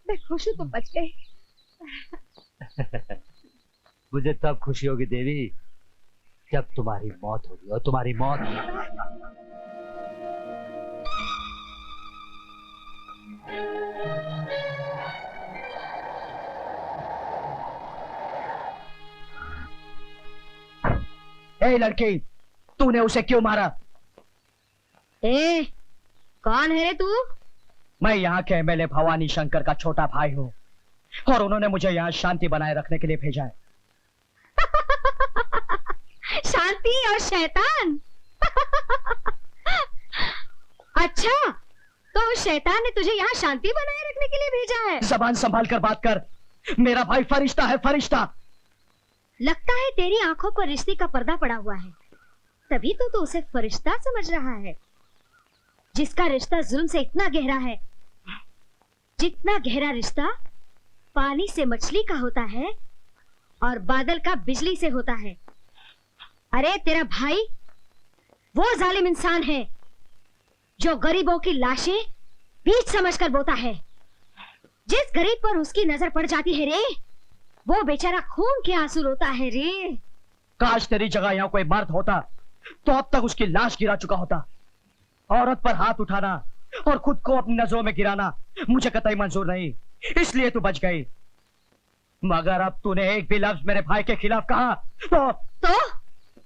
Speaker 2: मैं खुश हूँ तुम बच गए।
Speaker 11: मुझे तब खुशी होगी देवी जब तुम्हारी मौत होगी, और तुम्हारी मौत
Speaker 10: ए लड़की, तूने उसे क्यों मारा?
Speaker 2: ए, कौन है रे तू?
Speaker 10: मैं यहाँ के एमएलए भवानी शंकर का छोटा भाई हूँ और उन्होंने मुझे यहाँ शांति बनाए रखने के लिए भेजा है।
Speaker 2: शांति और शैतान। अच्छा, तो शैतान ने तुझे यहाँ शांति बनाए रखने के लिए भेजा है?
Speaker 10: जबान संभाल कर बात कर, मेरा भाई फरिश्ता है, फरिश्ता।
Speaker 2: लगता है तेरी आंखों पर रिश्ते का पर्दा पड़ा हुआ है, तभी तो तू उसे फरिश्ता समझ रहा है। जिसका रिश्ता जुल्म से इतना गहरा है, जितना गहरा रिश्ता पानी से मछली का होता है और बादल का बिजली से होता है। अरे तेरा भाई वो जालिम इंसान है जो गरीबों की लाशें बीच समझकर बोता है। जिस गरीब पर उसकी नजर पड़ जाती है रे, वो बेचारा खून के आंसू रोता है रे।
Speaker 10: काश तेरी जगह यहाँ कोई मर्द होता तो अब तक उसकी लाश गिरा चुका होता। औरत पर हाथ उठाना और खुद को अपनी नजरों में गिराना मुझे कतई मंजूर नहीं, इसलिए तू बच गई। मगर अब तूने एक भी लफ्ज मेरे भाई के खिलाफ कहा
Speaker 2: तो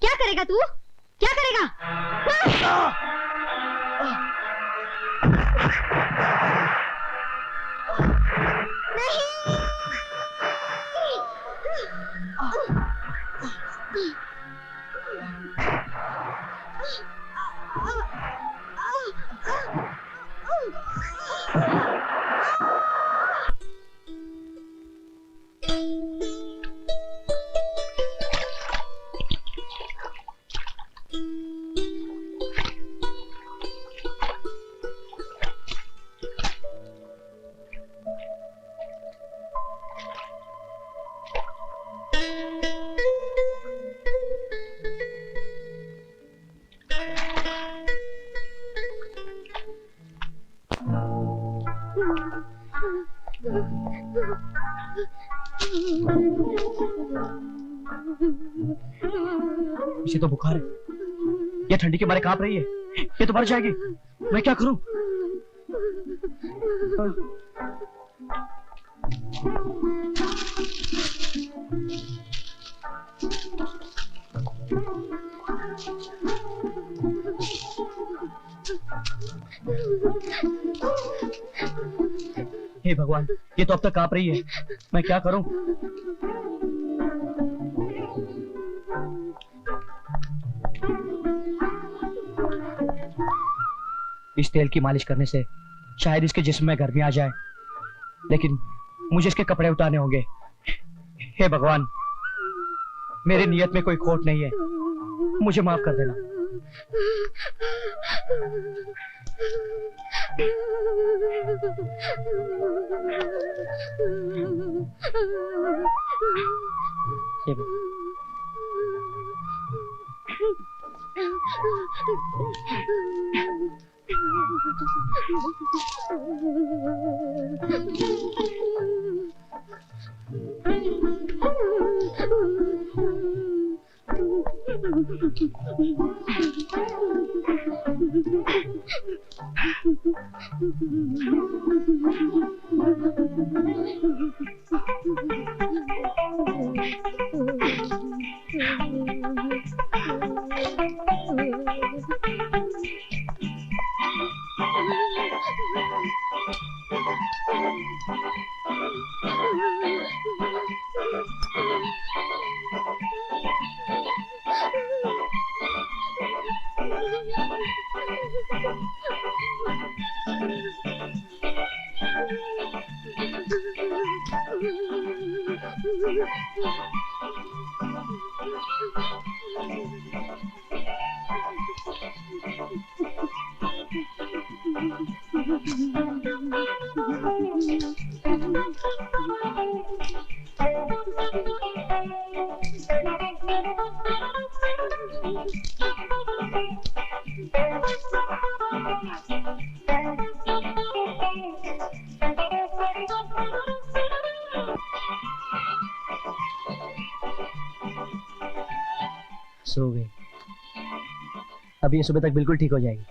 Speaker 2: क्या करेगा तू? क्या करेगा?
Speaker 6: इसे तो बुखार है, ये ठंडी के मारे कांप रही है, ये तो मर जाएगी। मैं क्या करूं? हे भगवान, ये तो अब तक कांप रही है, मैं क्या करूं? इस तेल की मालिश करने से शायद इसके जिस्म में गर्मी आ जाए, लेकिन मुझे इसके कपड़े उतारने होंगे। हे भगवान, मेरी नियत में कोई खोट नहीं है, मुझे माफ कर देना। सो गए, अब ये सुबह तक बिल्कुल ठीक हो जाएगी।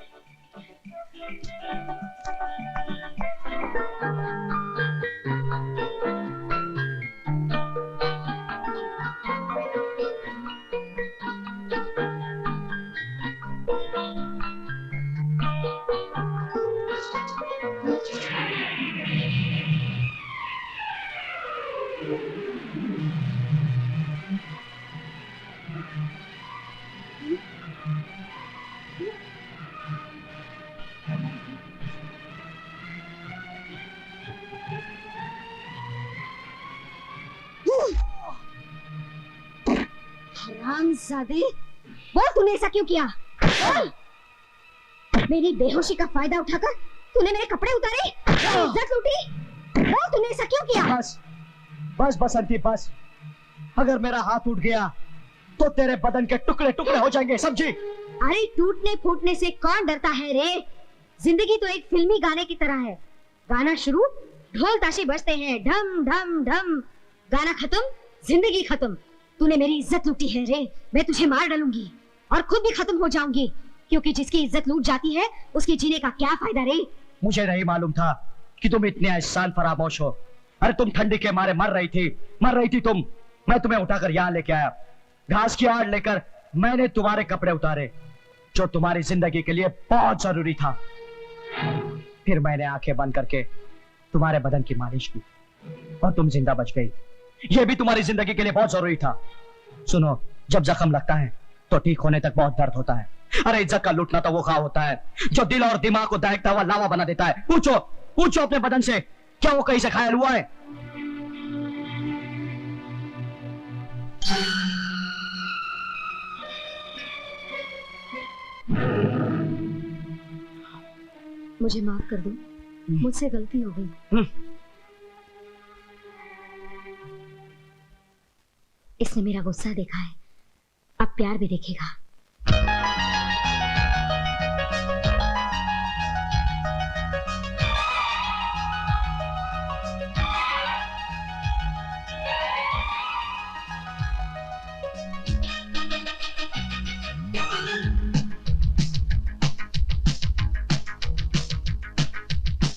Speaker 2: हरामजादे, बोल तूने ऐसा क्यों किया? मेरी बेहोशी का फायदा उठाकर तूने मेरे कपड़े उतारे, इज्जत लूटी। बोल तूने ऐसा क्यों किया?
Speaker 6: बस बस बसंती, बस। अगर मेरा हाथ उठ गया तो तेरे बदन के टुकड़े टुकड़े हो जाएंगे, समझी?
Speaker 2: अरे टूटने फूटने से कौन डरता है रे? जिंदगी तो एक फिल्मी गाने की तरह है। गाना शुरू, ढोल ताशे बजते हैं, ढम ढम ढम, गाना खत्म, जिंदगी खत्म। तूने मेरी इज्जत लूटी है रे, मैं तुझे मार डालूंगी और खुद भी खत्म हो जाऊंगी, क्योंकि जिसकी इज्जत लूट जाती है उसके जीने का क्या फायदा रे?
Speaker 6: मुझे नहीं मालूम था कि तुम इतने एहसान फरामोश हो। अरे तुम ठंडी के मारे मर रही थी तुम। मैं तुम्हें उठाकर यहाँ लेके आया, घास की आड़ लेकर मैंने तुम्हारे कपड़े उतारे, जो तुम्हारी जिंदगी के लिए बहुत जरूरी था। फिर मैंने आंखें बंद करके तुम्हारे बदन की मालिश की और तुम जिंदा बच गई। यह भी तुम्हारी जिंदगी के लिए बहुत जरूरी था। सुनो, जब जख्म लगता है तो ठीक होने तक बहुत दर्द होता है, अरे इज्जत का लूटना तो वो खा होता है जो दिल और दिमाग को दहकता हुआ लावा बना देता है। पूछो पूछो अपने बदन से, क्या वो कहीं से घायल हुआ है?
Speaker 2: मुझे माफ कर दो, मुझसे गलती हो गई। इसने मेरा गुस्सा देखा है, अब प्यार भी देखेगा।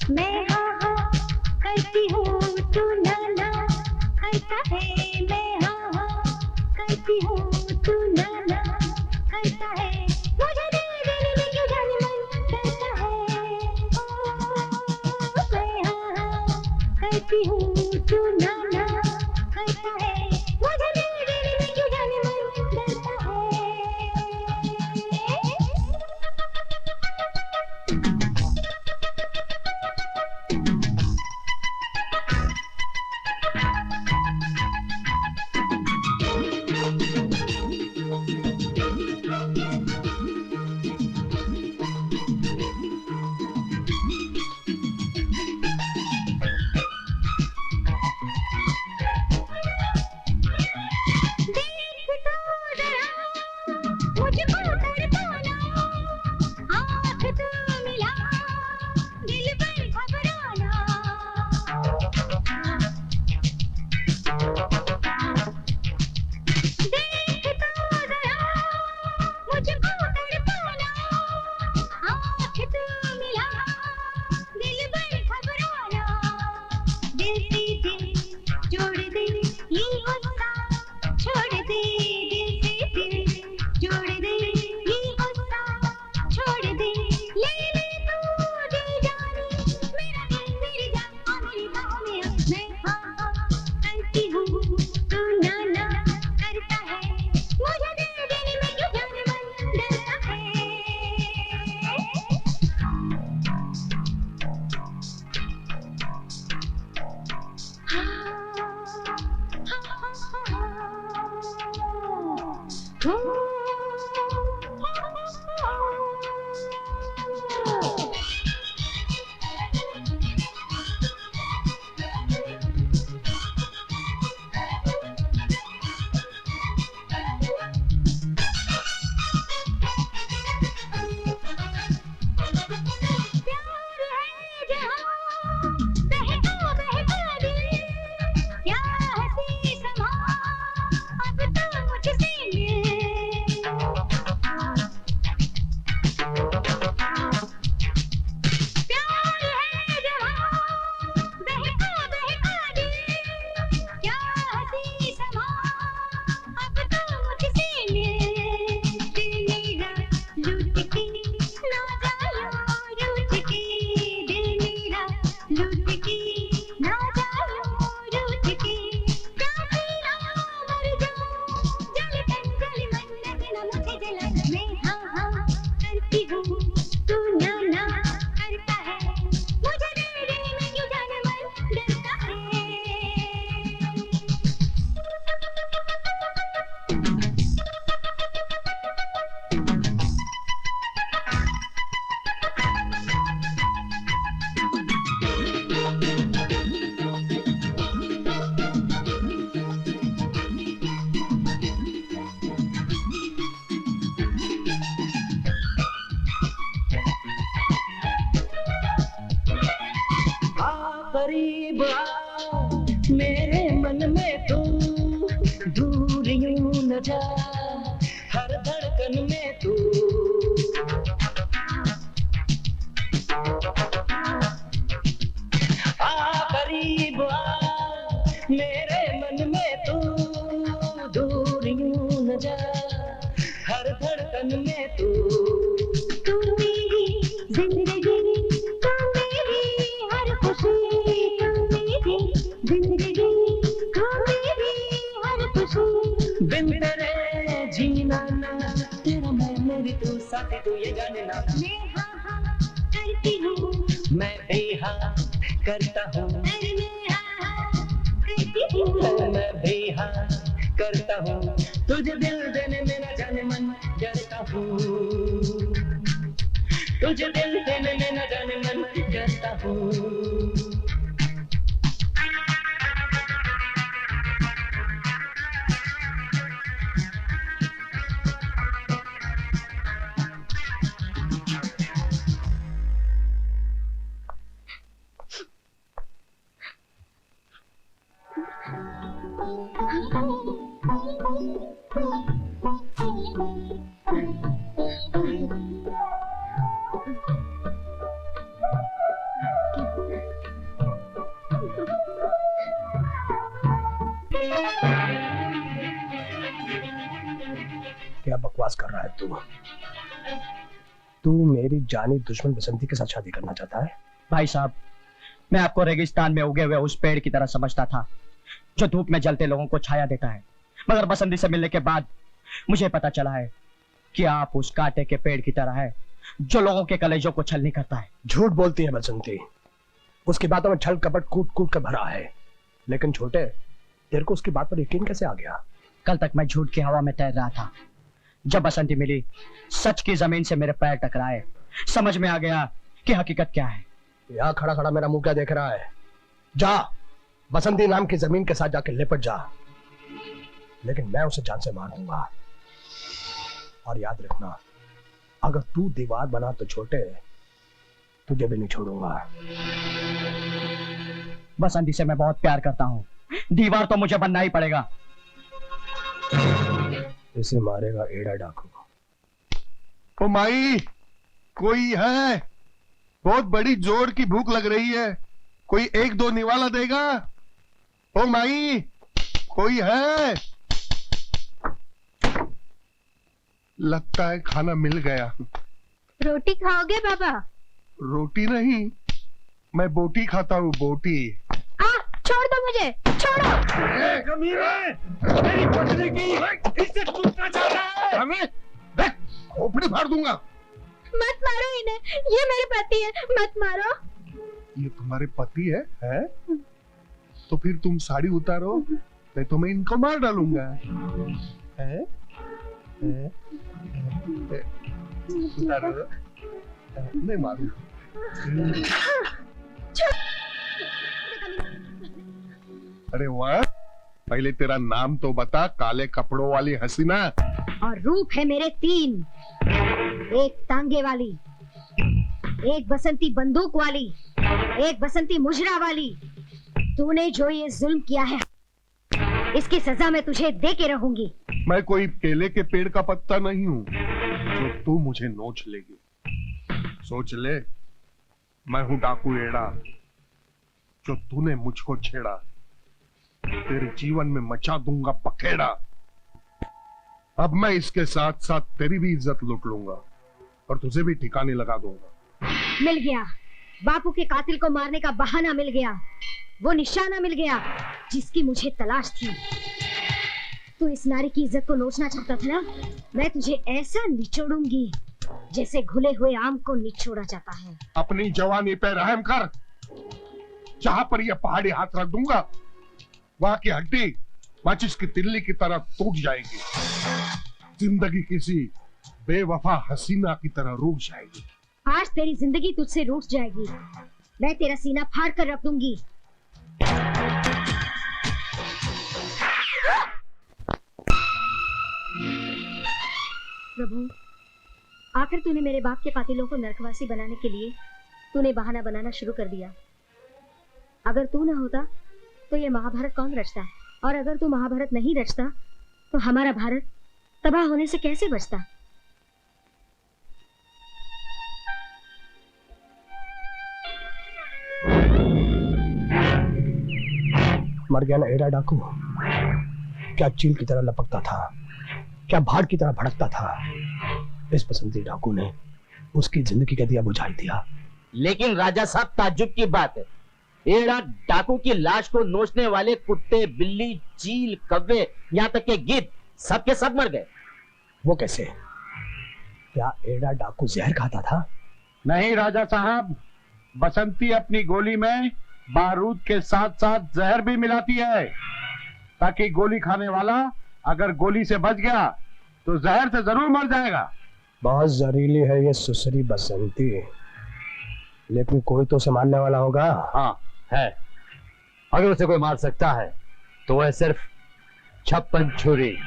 Speaker 14: मैं हाँ हाँ करती हूँ, तू ना ना करता है। मैं हाँ हाँ करती हूँ, तू ना ना करता है। मुझे देने में क्यों जाने मन करता है। मैं हाँ हाँ करती हूँ, तू ना ना करता है। मुझे देने में क्यों जाने मन करता है।
Speaker 15: करीब आ मेरे मन में तू, दूर यूं न जा हर धड़कन में तू। आ करीब आ मेरे मन में तू, दूर यूं न जा हर धड़कन में तू।
Speaker 14: तू मेरी जिंदगी, तू मेरी हर खुशी, तू मेरी जिंदगी, तू मेरी हर खुशी।
Speaker 15: बिन तेरे जीना ना, तेरा
Speaker 14: मैं हाँ हाँ करती हूँ,
Speaker 15: मैं भी हाँ करता हूँ,
Speaker 14: अरे मैं हाँ हाँ करती हूँ,
Speaker 15: मैं भी हाँ करता हूँ, तुझे दिल देने में न जाने मन डरता हूँ, तुझे दिल देने में न जाने मन डरता हूँ।
Speaker 5: क्या बकवास कर रहा है तू? तू मेरी जानी दुश्मन बसंती के साथ शादी करना चाहता है?
Speaker 6: भाई साहब, मैं आपको रेगिस्तान में उगे हुए उस पेड़ की तरह समझता था जो धूप में जलते लोगों को छाया देता है, मगर बसंती से मिलने के बाद मुझे पता चला है कि आप उस कांटे के पेड़ की तरह है जो लोगों के कलेजों को छलनी करता है।
Speaker 5: झूठ बोलती है बसंती, उसकी बातों में छल कपट कूट कूट कर भरा है। लेकिन छोटे, तेरे को उसकी बात पर यकीन कैसे आ गया?
Speaker 6: कल तक मैं झूठ की हवा में तैर रहा था, जब बसंती मिली सच की जमीन से मेरे पैर टकराए, समझ में आ गया कि हकीकत क्या है।
Speaker 5: यहाँ खड़ा खड़ा मेरा मुंह क्या देख रहा है? जा बसंती नाम की जमीन के साथ जाके लिपट जा, लेकिन मैं उसे जान से मार दूंगा। और याद रखना, अगर तू दीवार बना तो छोटे, तुझे भी नहीं छोड़ूंगा।
Speaker 6: बसंती से मैं बहुत प्यार करता हूँ, दीवार तो मुझे बनना ही पड़ेगा।
Speaker 5: इसे मारेगा एड़ा डाकू।
Speaker 4: ओ माई, कोई है? बहुत बड़ी जोर की भूख लग रही है, कोई एक दो निवाला देगा? ओ माई, कोई है? लगता है खाना मिल गया।
Speaker 2: रोटी खाओगे बाबा?
Speaker 4: रोटी नहीं, मैं बोटी खाता हूँ, बोटी।
Speaker 2: छोड़ दो मुझे, छोड़ो।
Speaker 4: मेरी पत्नी की इज्जत लूटना चाहता है। हमें खोपड़ी फाड़ दूंगा।
Speaker 2: मत मारो इन्हें, ये मेरे पति है, मत मारो।
Speaker 4: ये तुम्हारे पति है? तो फिर तुम साड़ी उतारो, नहीं तो मैं इनको मार डालूंगा। है? उतारो, नहीं मारू। अरे वाह, पहले तेरा नाम तो बता, काले कपड़ों वाली हसीना।
Speaker 2: और रूप है मेरे 3, एक तांगे वाली, एक बसंती बंदूक वाली, एक बसंती मुजरा वाली। तूने जो ये जुल्म किया है, इसकी सजा मैं तुझे दे के रहूंगी।
Speaker 4: मैं कोई केले के पेड़ का पत्ता नहीं हूँ जो तू मुझे नोच लेगी। सोच ले, मैं हूँ डाकू एड़ा, जो तूने मुझको छेड़ा, तेरे जीवन में मचा दूंगा पखेड़ा। अब मैं इसके साथ साथ तेरी भी इज्जत लूट लूंगा और तुझे भी ठिकाने लगा दूंगा।
Speaker 2: मिल गया, बापू के कातिल को मारने का बहाना मिल गया, वो निशाना मिल गया जिसकी मुझे तलाश थी। तू इस नारी की इज्जत को नोचना चाहता था ना? मैं तुझे ऐसा निचोड़ूंगी जैसे घुले हुए आम को निचोड़ा जाता है।
Speaker 4: अपनी जवानी पे रहम कर। जहां पर यह पहाड़ी हाथ रख दूंगा, वहां की हड्डी माचिस की तिल्ली की तरह टूट जाएगी। जिंदगी किसी बेवफा हसीना की तरह रूठ जाएगी।
Speaker 2: आज तेरी जिंदगी तुझसे रूठ जाएगी। मैं तेरा सीना फाड़ कर रख दूंगी। प्रभु, आखिर तूने मेरे बाप के कातिलों को नरकवासी बनाने के लिए तूने बहाना बनाना शुरू कर दिया। अगर तू न होता तो ये महाभारत कौन रचता? और अगर तू महाभारत नहीं रचता तो हमारा भारत तबाह होने से कैसे बचता?
Speaker 5: मर गया ना एड़ा डाकू? क्या चील की तरह लपकता था, क्या भाड़ की तरह भड़कता था। इस बसंती डाकू ने उसकी जिंदगी का दिया बुझा दिया।
Speaker 10: लेकिन राजा साहब, ताज्जुब की बात है, एड़ा डाकू की लाश को नोचने वाले कुत्ते, बिल्ली, चील, कव्वे, यहाँ तक के गिद्ध सबके सब मर गए।
Speaker 5: वो कैसे? क्या एड़ा डाकू जहर खाता था?
Speaker 8: नहीं राजा साहब, बसंती अपनी गोली में बारूद के साथ साथ जहर भी मिलाती है, ताकि गोली खाने वाला अगर गोली से बच गया तो जहर से जरूर मर जाएगा।
Speaker 5: बहुत जहरीली है ये सुसरी बसंती, लेकिन कोई तो उसे मारने वाला होगा।
Speaker 11: हाँ है, अगर उसे कोई मार सकता है तो वह सिर्फ 56 छुरी।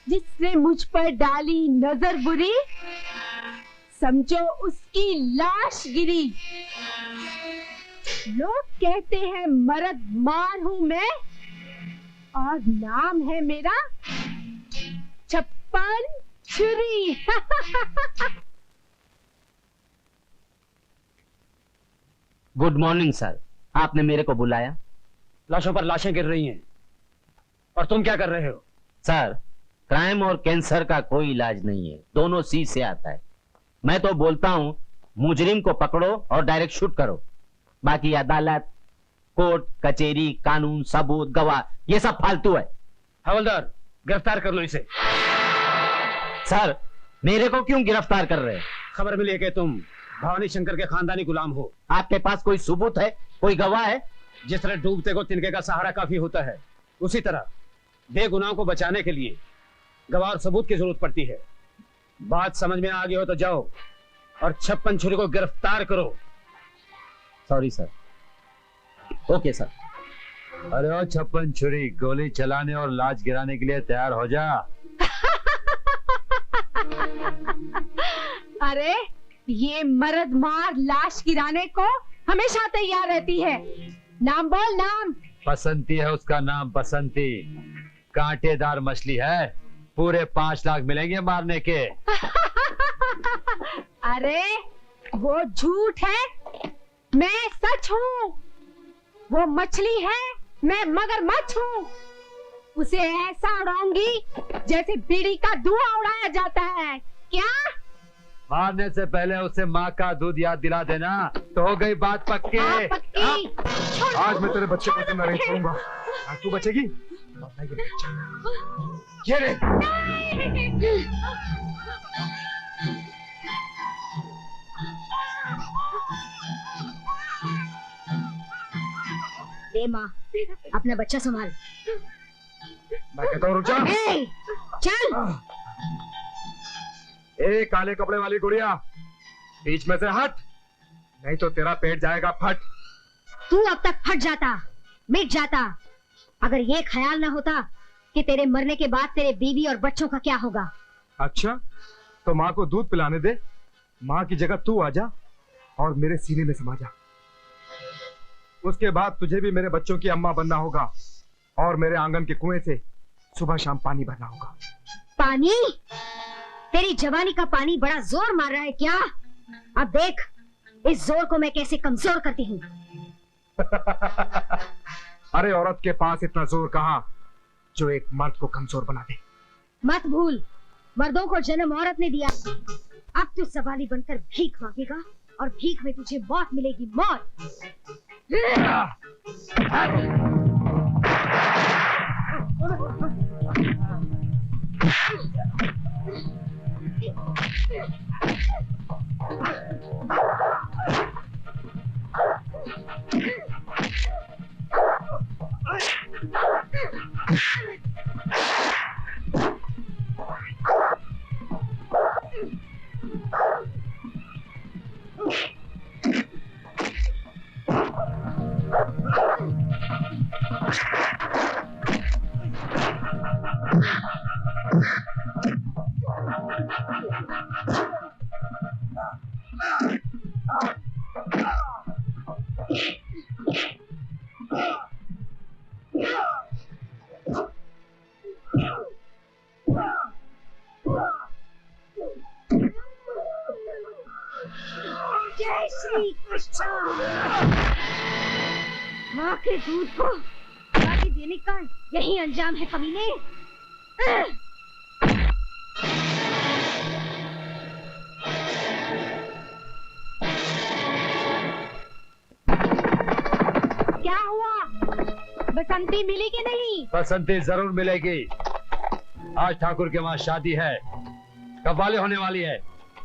Speaker 2: जिसने मुझ पर डाली नजर बुरी, समझो उसकी लाश गिरी। लोग कहते हैं मर्द मार हूं मैं, और नाम है मेरा 56 छुरी।
Speaker 10: गुड मॉर्निंग सर, आपने मेरे को बुलाया?
Speaker 9: लाशों पर लाशें गिर रही हैं और तुम क्या कर रहे हो?
Speaker 10: सर, क्राइम और कैंसर का कोई इलाज नहीं है, दोनों सी से आता है। मैं तो बोलता हूं मुजरिम को पकड़ो और डायरेक्ट शूट करो, बाकी अदालत, कोर्ट कचेरी, कानून, सबूत, गवाह, ये सब फालतू है।
Speaker 9: हवलदार, गिरफ्तार कर लो इसे।
Speaker 10: सर, मेरे को क्यों गिरफ्तार कर रहे हैं?
Speaker 9: खबर मिली है कि तुम भवानी शंकर के खानदानी गुलाम हो।
Speaker 10: आपके पास कोई सबूत है, कोई गवाह है?
Speaker 9: जिस तरह डूबते को तिनके का सहारा काफी होता है, उसी तरह बेगुनाह को बचाने के लिए गवाह और सबूत की जरूरत पड़ती है। बात समझ में आ गई हो तो जाओ और 56 छुरी को गिरफ्तार करो।
Speaker 10: Sorry sir. Okay sir.
Speaker 11: अरे ओ 56 छुरी, गोली चलाने और लाश गिराने के लिए तैयार हो जा।
Speaker 2: अरे ये मर्द मार लाश गिराने को हमेशा तैयार रहती है। नाम बोल, नाम।
Speaker 11: बसंती है उसका नाम, बसंती। कांटेदार मछली है, पूरे 5 लाख मिलेंगे मारने के।
Speaker 2: अरे वो झूठ है, मैं सच हूँ। वो मछली है, मैं मगरमच्छ हूँ। उसे ऐसा उड़ाऊंगी जैसे बीड़ी का धुआं उड़ाया जाता है। क्या?
Speaker 11: मारने से पहले उसे माँ का दूध याद दिला देना, तो हो गई बात पक्की।
Speaker 2: पक्की।
Speaker 1: आज मैं तेरे बच्चे को जिंदा नहीं छोड़ूंगा। आज तू बचेगी? ये रे।
Speaker 2: दे माँ, अपना बच्चा संभाल।
Speaker 1: मैं कहता हूँ रुक जा।
Speaker 2: चल।
Speaker 1: ए काले कपड़े वाली गुड़िया, बीच में से हट, नहीं तो तेरा पेट जाएगा फट।
Speaker 2: तू अब तक फट जाता, मिट जाता, अगर ये ख्याल ना होता कि तेरे मरने के बाद तेरे बीवी और बच्चों का क्या होगा।
Speaker 1: अच्छा, तो माँ को दूध पिलाने दे, माँ की जगह तू आ जा और मेरे सीने में समा जा। उसके बाद तुझे भी मेरे बच्चों की अम्मा बनना होगा और मेरे आंगन के कुएं से सुबह शाम पानी भरना होगा।
Speaker 2: पानी? तेरी जवानी का पानी बड़ा जोर मार रहा है क्या? अब देख इस जोर को मैं कैसे कमजोर करती हूँ।
Speaker 1: अरे औरत के पास इतना जोर कहाँ जो एक मर्द को कमजोर बना दे।
Speaker 2: मत भूल, मर्दों को जन्म औरत ने दिया। अब तू सवाली बनकर भीख मांगेगा और भीख में तुझे मौत मिलेगी, मौत। जय श्री कृष्ण। माँ के दूध को गाली देने का यही अंजाम है कमीने।
Speaker 12: बसंती मिली कि नहीं?
Speaker 11: बसंती जरूर मिलेगी। आज ठाकुर के वहाँ शादी है, कव्वाली होने वाली है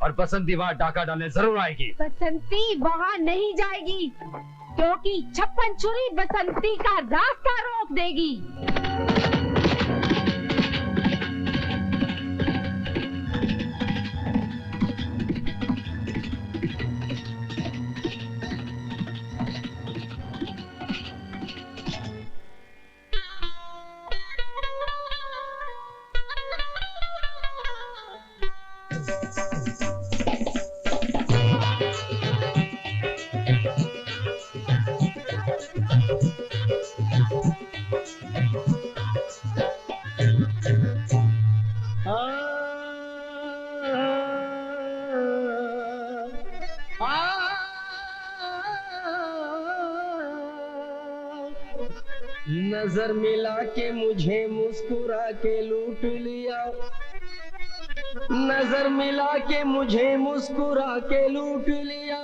Speaker 11: और बसंती वहाँ डाका डालने जरूर आएगी।
Speaker 12: बसंती वहाँ नहीं जाएगी क्योंकि 56 छुरी बसंती का रास्ता रोक देगी।
Speaker 15: नजर मिला के मुझे मुस्कुरा के लूट लिया, नजर मिला के मुझे मुस्कुरा के लूट लिया,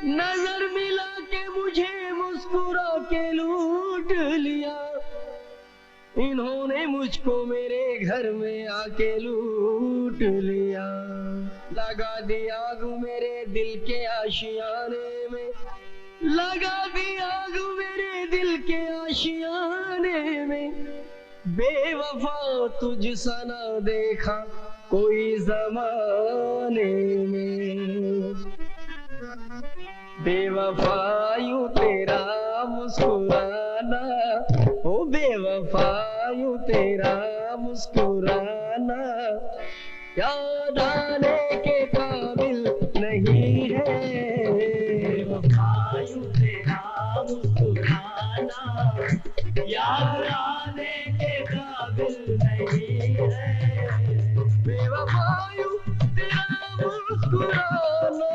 Speaker 15: नजर मिला के मुझे मुस्कुरा के लूट लिया। इन्होंने मुझको मेरे घर में आके लूट लिया, लगा दिया आग मेरे दिल के आशियाने में, लगा दिया आग मेरे दिल के आशियाने में। बेवफा तुझ सा ना देखा कोई जमाने में, बेवफा यूं तेरा मुस्कुराना, ओ बेवफा यूं तेरा मुस्कुराना याद आने के काबिल नहीं है। बेवफा यूं तेरा मुस्कुराना याद आने के काबिल नहीं है। बेवफा यूं तेरा मुस्कुराना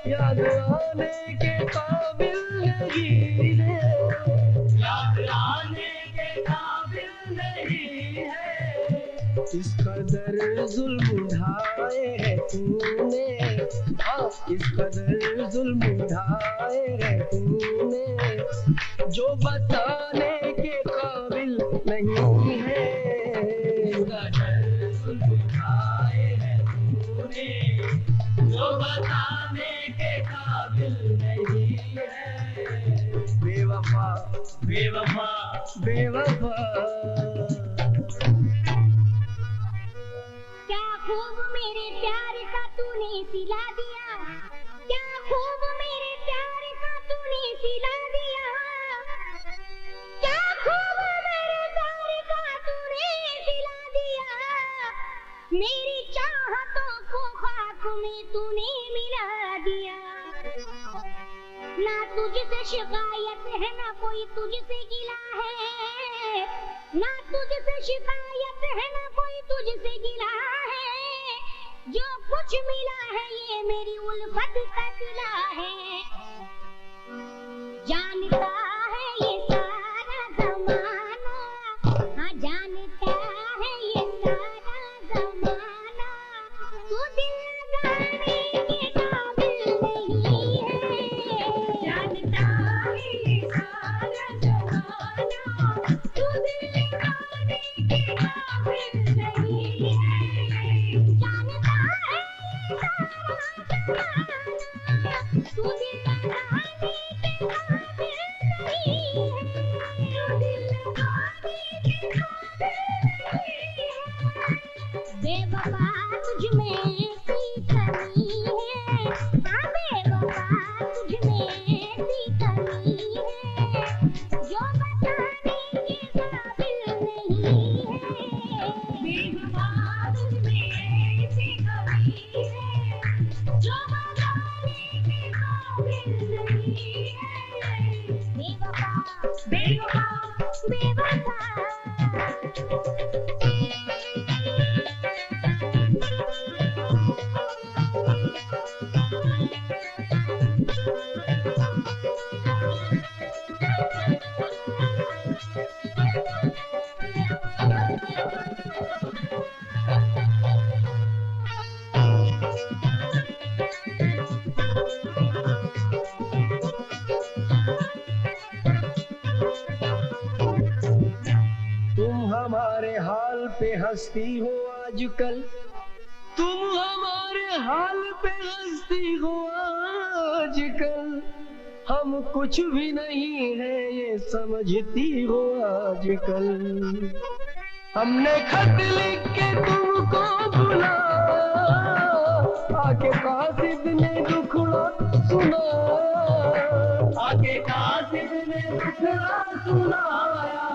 Speaker 15: याद आने के काबिल नहीं है, याद आने के काबिल नहीं है। इस कदर जुल्म उठाए है तूने, हाँ इस कदर जुल्म उठाए है तूने, जो बताने के काबिल नहीं है। इस कदर जुल्म उठाए है तूने, जो बताने के काबिल नहीं है। बेवफा बेवफा बेवफा।
Speaker 2: क्या खूब मेरे प्यार का तूने सिला दिया, क्या खूब मेरे प्यार का तूने सिला दिया, क्या खूब मेरे प्यार का तूने सिला दिया। मेरी चाहतों को खाक में तूने मिला दिया। ना तुझसे शिकायत है ना कोई तुझसे गिला है, ना तुझसे शिकायत है ना कोई तुझसे गिला है। जो कुछ मिला है ये मेरी उल्फत का सिला है। जानता है ये सारा जमाना, हाँ जानता है ये सारा जमाना, तू दिल लगाने के काबिल नहीं है। जानता है ये सारा जमाना, तू दिल लगाने के काबिल नहीं है। जानता है ये सारा जमाना, तू दिल लगाने के काबिल नहीं है, तू दिल लगाने के काबिल नहीं है। बेवफा तुझ में ऐसी कमी है, हाँ बेवफा तुझ में ऐसी कमी है, जो बताने के काबिल नहीं है। बेवफा तुझ में ऐसी कमी है, जो बताने के काबिल
Speaker 15: हंसती हो आजकल, तुम हमारे हाल पे हंसती हो आजकल। हम कुछ भी नहीं है ये समझती हो आजकल। हमने खत लिख के तुमको बुला, आके कासिद ने दुखड़ा सुना, आके कासिद ने दुखड़ा सुनाया।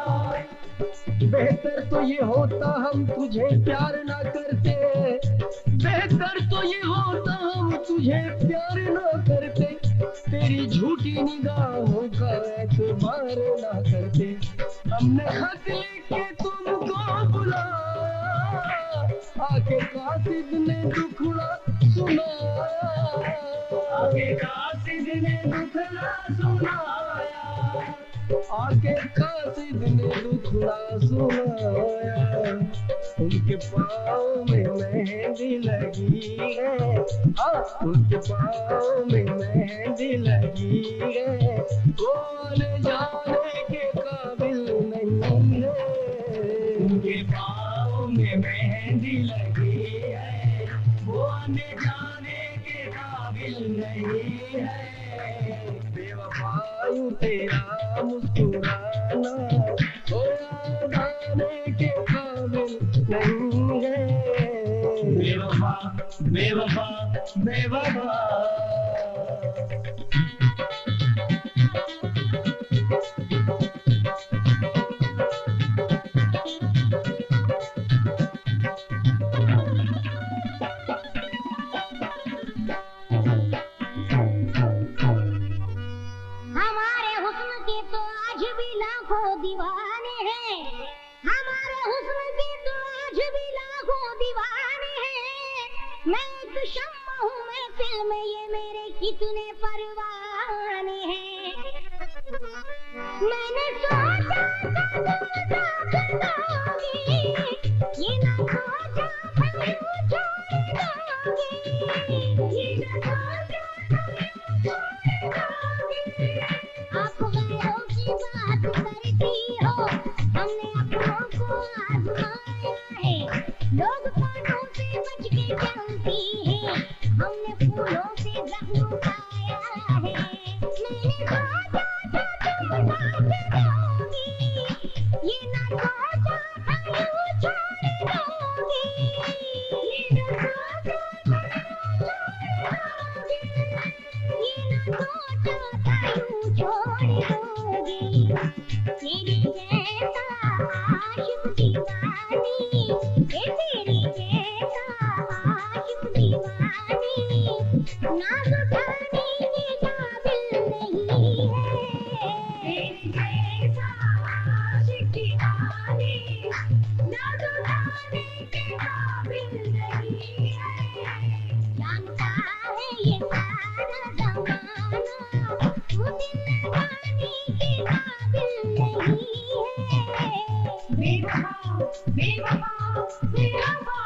Speaker 15: बेहतर तो ये होता हम तुझे प्यार ना करते, बेहतर तो ये होता हम तुझे प्यार ना करते, तेरी झूठी निगाहों का एतबार ना करते। हमने खत लिख के तुमको बुला, आके कासिद ने दुखड़ा सुना, आके कासिद ने दुखड़ा सुनाया, आके कासिद ने दुखड़ा सुनाया। उनके पाँव में मेहंदी लगी है, उनके पाँव में मेहंदी लगी है, वो आने जाने के काबिल नहीं है। उनके पाँव में मेहंदी लगी है, वो आने जाने के काबिल नहीं है। बेवफाई तेरा मुस्कुराना, वो याद आने के काबिल नहीं है। बेवफा बेवफा बेवफा।
Speaker 14: हमारे हुस्न के तो आज भी लाखों दीवाने हैं, हमारे हुस्न के तो आज भी लाखों दीवाने हैं। मैं एक शम्मा हूँ महफिल में, ये मेरे कितने परवाने हैं। मैंने सोचा था तुम साथ दोगी, ये ना सोचा था यूं छोड़ दोगी, ये ना सोचा आप गैरों की बात करती हो, हमने अपनों को आजमाया है। लोग कांटों से बच के चलती है, हमने फूलों से जख्म पाया है। मैंने सोचा था तुम साथ दोगी, ये ना सोचा था यूं छोड़ दोगी, ये ना सोचा था यूं छोड़ दोगी, ये ना सोचा था यूं छोड़ दोगी। तेरी जैसा आशिक दीवानी, ये तेरी जैसा आशिक दीवानी, नाज उठाने के काबिल नहीं है। तेरी जैसा आशिक दीवानी, नाज उठाने के काबिल नहीं है। जानता है ये सारा ज़माना, तू दिल लगाने के काबिल नहीं है। बेवफा बेवफा बेवफा।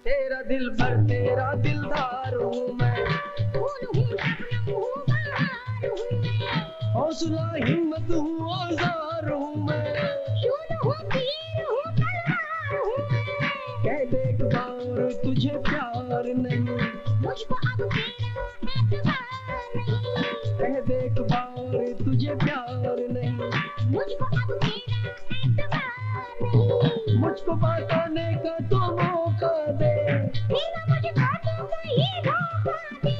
Speaker 15: तेरा दिल भर तेरा दिलदार हूँ मैं,
Speaker 14: फूल हूँ शबनम हूँ बहार हूँ मैं,
Speaker 15: हौसला हिम्मत हूँ औजार हूँ मैं,
Speaker 14: शूल हूँ तीर हूँ तलवार हूँ मैं।
Speaker 15: कह दे एक बार तुझे प्यार नहीं,
Speaker 14: मुझको अब तेरा एतबार नहीं,
Speaker 15: कह दे एक बार तुझे प्यार नहीं,
Speaker 14: मुझको अब तेरा एतबार नहीं।
Speaker 15: मुझको बताने का तो मौका दे,
Speaker 14: तेरा मुझे बातों का ये धोखा दे,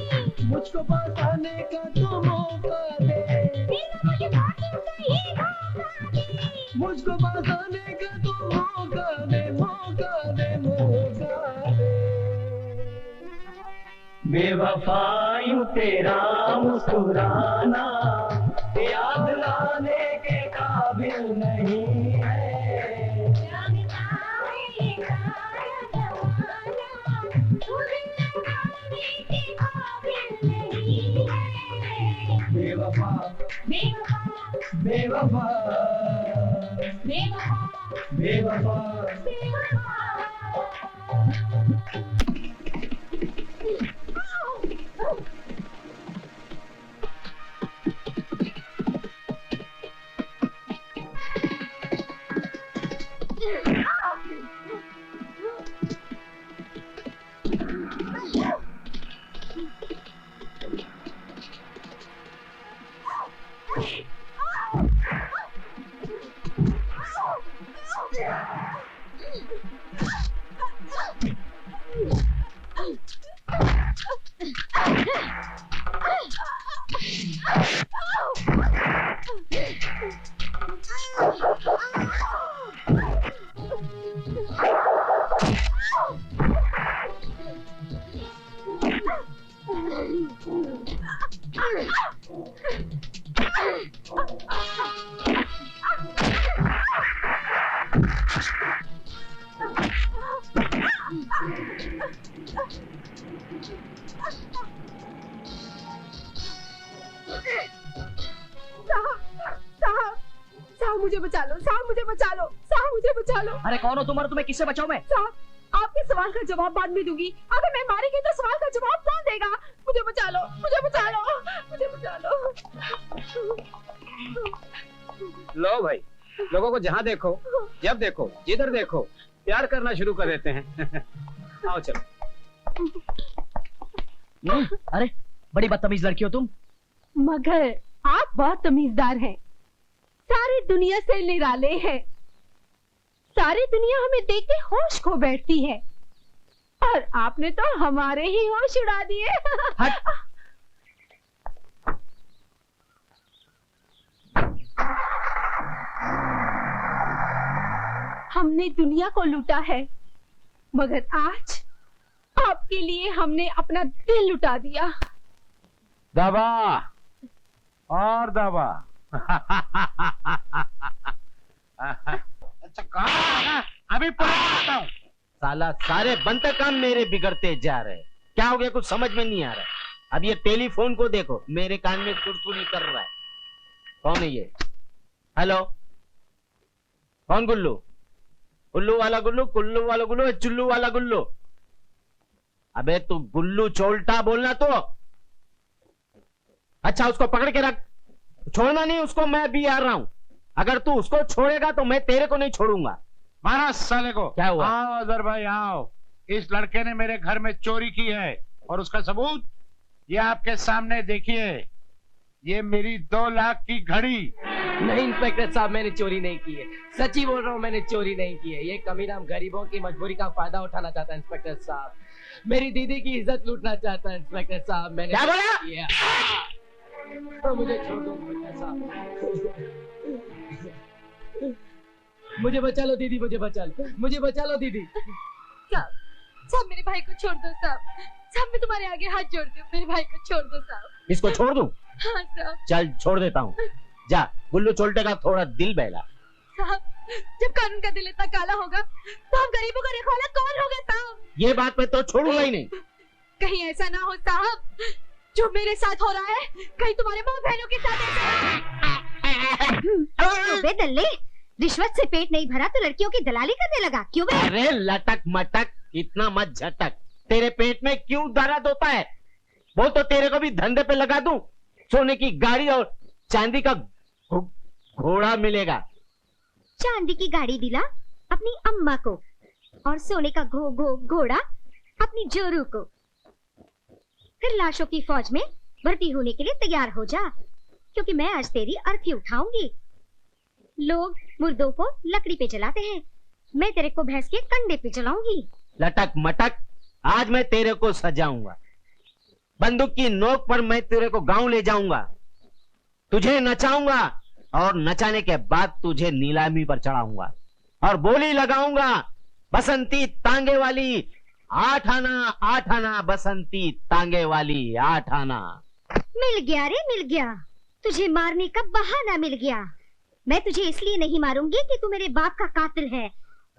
Speaker 15: मुझको बताने का तो मौका दे,
Speaker 14: तेरा मुझे बातों का ये धोखा दे,
Speaker 15: मुझको बताने का तो मौका दे, मौका दे, मौका दे। बेवफाई तेरा मुस्कुराना, याद लाने के काबिल नहीं है।
Speaker 14: जानता है ये सारा ज़माना, तू दिल लगाने के काबिल नहीं है।
Speaker 15: बेवफा
Speaker 14: बेवफा
Speaker 15: बेवफा
Speaker 14: बेवफा
Speaker 15: बेवफा
Speaker 12: मुझे बचा लो साहब, मुझे बचा लो साहब, मुझे बचा लो।
Speaker 6: अरे कौन हो तुम और तुम्हें किससे बचाऊं मैं?
Speaker 12: साहब आपके सवाल का जवाब बाद में दूंगी, अगर मैं मारी गई तो सवाल का जवाब कौन देगा? मुझे बचा लो, मुझे बचा लो, मुझे बचा लो।
Speaker 9: लो भाई, लोगों को जहाँ देखो, जब देखो, जिधर देखो प्यार करना शुरू कर देते हैं। आओ चलो।
Speaker 6: अरे बड़ी बदतमीज लड़की हो तुम।
Speaker 12: मगर आप बहुत तमीजदार हैं, सारी दुनिया से निराले हैं, सारी दुनिया हमें देख के होश खो बैठती है, और आपने तो हमारे ही होश उड़ा दिए। हमने दुनिया को लूटा है, मगर आज आपके लिए हमने अपना दिल लुटा दिया।
Speaker 8: दबा और दबा। अच्छा कहाँ अभी पहुंचता हूँ।
Speaker 10: साला सारे बनते काम मेरे बिगड़ते जा रहे। क्या हो गया कुछ समझ में नहीं आ रहा। अब ये टेलीफोन को देखो, मेरे कान में चुड़चुड़ी कर रहा है। कौन है ये? हेलो, कौन? गुल्लू? उल्लू वाला गुल्लू, कुल्लू वाला गुल्लू, चुल्लू वाला गुल्लू? अबे तू गुल्लू चोल्टा बोलना तो। अच्छा उसको पकड़ के रख, छोड़ना नहीं उसको, मैं भी आ रहा हूं। अगर तू उसको छोड़ेगा तो मैं तेरे को नहीं छोड़ूंगा।
Speaker 8: मारा साले को।
Speaker 10: क्या हुआ?
Speaker 8: आओ अजहर भाई आओ। इस लड़के ने मेरे घर में चोरी की है और उसका सबूत ये आपके सामने देखिए। ये मेरी 2 लाख की घड़ी।
Speaker 13: नहीं इंस्पेक्टर साहब, मैंने चोरी नहीं की है, सच्ची बोल रहा हूँ, मैंने चोरी नहीं की है। ये कमीना गरीबों की मजबूरी का फायदा उठाना चाहता है इंस्पेक्टर साहब। मेरी दीदी की इज्जत लूटना चाहता है इंस्पेक्टर साहब। मैंने
Speaker 10: क्या बोला?
Speaker 13: तो मुझे छोड़ दो इंस्पेक्टर साहब। मुझे बचा लो दीदी, मुझे बचा लो, मुझे बचा लो दीदी।
Speaker 2: साहब मेरे भाई को छोड़ दो साहब, साहब मैं तुम्हारे आगे हाथ जोड़ती हूँ, मेरे भाई को छोड़ दो साहब।
Speaker 10: इसको छोड़ दूं?
Speaker 2: हाँ साहब।
Speaker 10: चल छोड़ देता हूँ। जा, गुल्लू चोल्टे का थोड़ा दिल बहला।
Speaker 2: साहब जब कानून का दिल इतना काला होगा तो हम गरीबों का रखवाला कौन होगा साहब?
Speaker 10: ये बात मैं तो छोड़ूंगा ही नहीं।
Speaker 2: कहीं ऐसा ना हो साहब, जो मेरे साथ हो रहा है कहीं तुम्हारे माँ बहनों के साथ ऐसा।
Speaker 16: अबे दल्ले, रिश्वत से पेट नहीं भरा तो लड़कियों की दलाली करने लगा, क्यों बे?
Speaker 10: अरे लटक मटक, इतना मत झटक। तेरे पेट में क्यों दर्द होता है? बोल तो तेरे को भी धंधे पे लगा दूं। सोने की गाड़ी और चांदी का घोड़ा मिलेगा।
Speaker 16: चांदी की गाड़ी दिला अपनी अम्मा को, और सोने का घोड़ा अपनी जोरू को। फिर लाशों की फौज में भर्ती होने के लिए तैयार हो जा, क्योंकि मैं आज तेरी अर्थी उठाऊंगी। लोग मुर्दों को लकड़ी पे जलाते हैं, मैं तेरे को भैंस के कंडे पे जलाऊंगी।
Speaker 10: लटक मटक, आज मैं तेरे को सजाऊंगा। बंदूक की नोक पर मैं तेरे को गांव ले जाऊंगा, तुझे नचाऊंगा, और नचाने के बाद तुझे नीलामी पर चढ़ाऊंगा और बोली लगाऊंगा, बसंती तांगे वाली 8 आना, बसंती तांगे वाली 8 आना।
Speaker 16: मिल गया रे, मिल गया, तुझे मारने का बहाना मिल गया। मैं तुझे इसलिए नहीं मारूंगी कि तू मेरे बाप का कातिल है,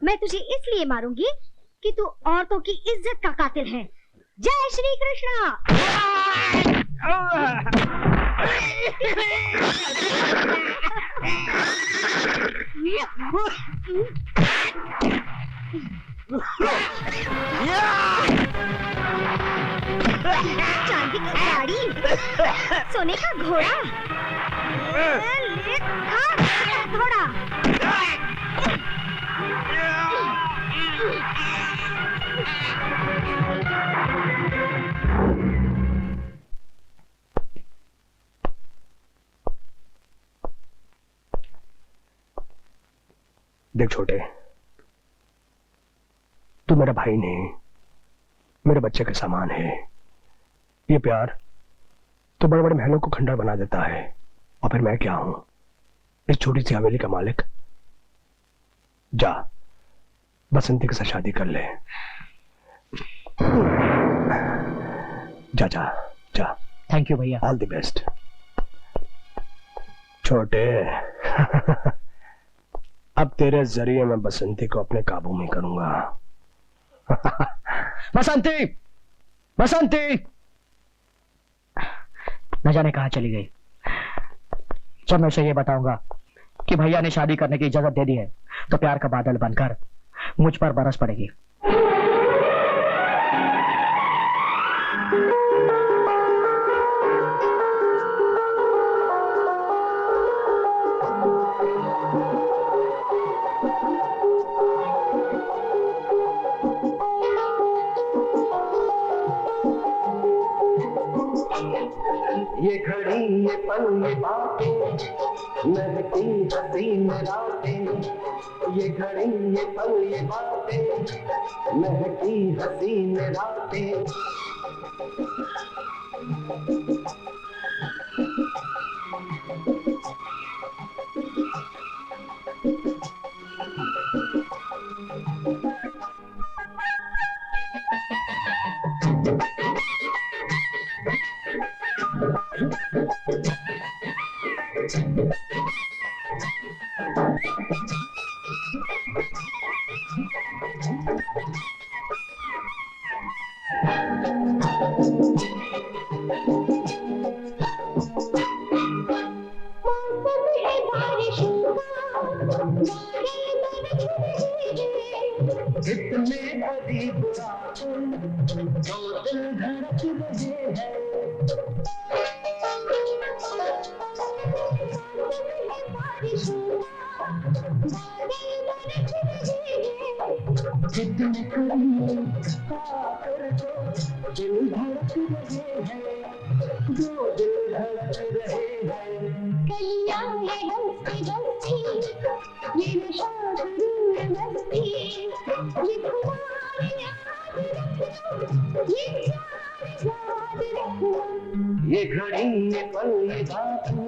Speaker 16: मैं तुझे इसलिए मारूंगी कि तू औरतों की इज्जत का कातिल है। जय श्री कृष्णा। चांदी की गाड़ी, सोने का घोड़ा, ले खा घोड़ा।
Speaker 5: देख छोटे, तू मेरा भाई नहीं, मेरे बच्चे के समान है। ये प्यार तो बड़े बड़े महलों को खंडर बना देता है, और फिर मैं क्या हूं, इस छोटी सी हवेली का मालिक। जा बसंती के साथ शादी कर ले। जा जा जा।
Speaker 10: थैंक यू भैया।
Speaker 5: ऑल द बेस्ट छोटे। अब तेरे जरिए मैं बसंती को अपने काबू में करूंगा।
Speaker 10: बसंती, बसंती न जाने कहां चली गई। जब मैं उसे ये बताऊंगा कि भैया ने शादी करने की इजाजत दे दी है, तो प्यार का बादल बनकर मुझ पर बरस पड़ेगी।
Speaker 15: ये घड़ी ये पल ये बातें महकी हसीन रातें, ये घड़ी ये पल ये बातें महकी हसीन रातें। इतने करीब आके दो दिल धड़क रहे हैं। कितने करीब आकर दो दिल धड़क रहे हैं, दो दिल धड़क रहे हैं।
Speaker 14: कलियां है हंसती हंसती, ये नशा जरूर मस्ती, ये खुमार याद रखना, ये प्यार याद रखना।
Speaker 15: ये घड़ी ये पल ये बातें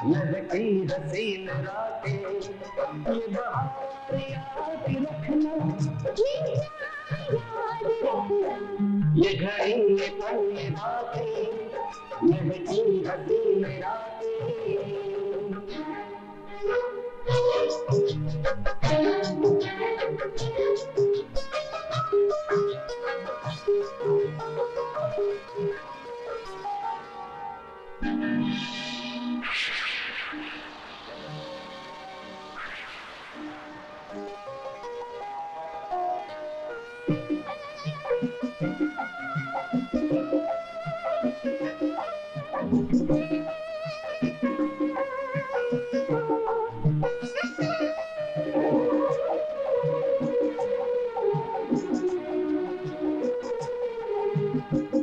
Speaker 15: महकी हसीन रातें, ये बहार याद रखना,
Speaker 14: ये प्यार याद रखना।
Speaker 15: ये घड़ी ये पल ये बातें महकी हसीन रातें।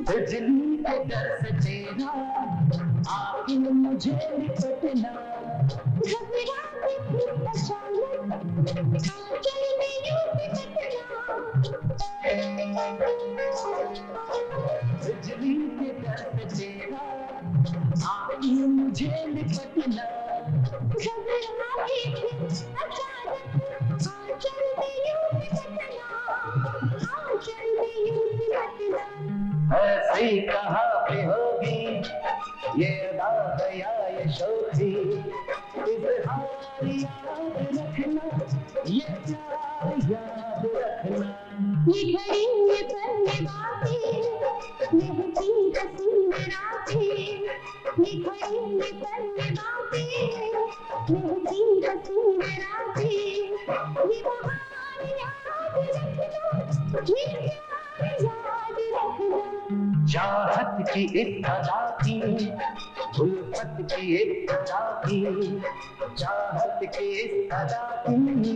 Speaker 15: बिजली के डर से तेरा आके मुझे लिपटना,
Speaker 14: घबराती थी अचानक, आंचल में यूं सिमटना।
Speaker 15: बिजली के डर से तेरा आके मुझे लिपटना,
Speaker 14: घबराती थी अचानक, आंचल में यूं सिमटना, आंचल में यूं सिमटना।
Speaker 15: ऐसे ही कहाँ पे होगी ये अदा है या ये शोखी, इजहार याद रखना, ये प्यार याद रखना।
Speaker 14: ये घड़ी ये पल ये बातें महकी हसीन रातें, ये घड़ी ये पल ये बातें महकी हसीन रातें, ये बहार
Speaker 15: की इब्तदा थी, उल्फत की इब्तदा थी, चाहत की इब्तदा थी,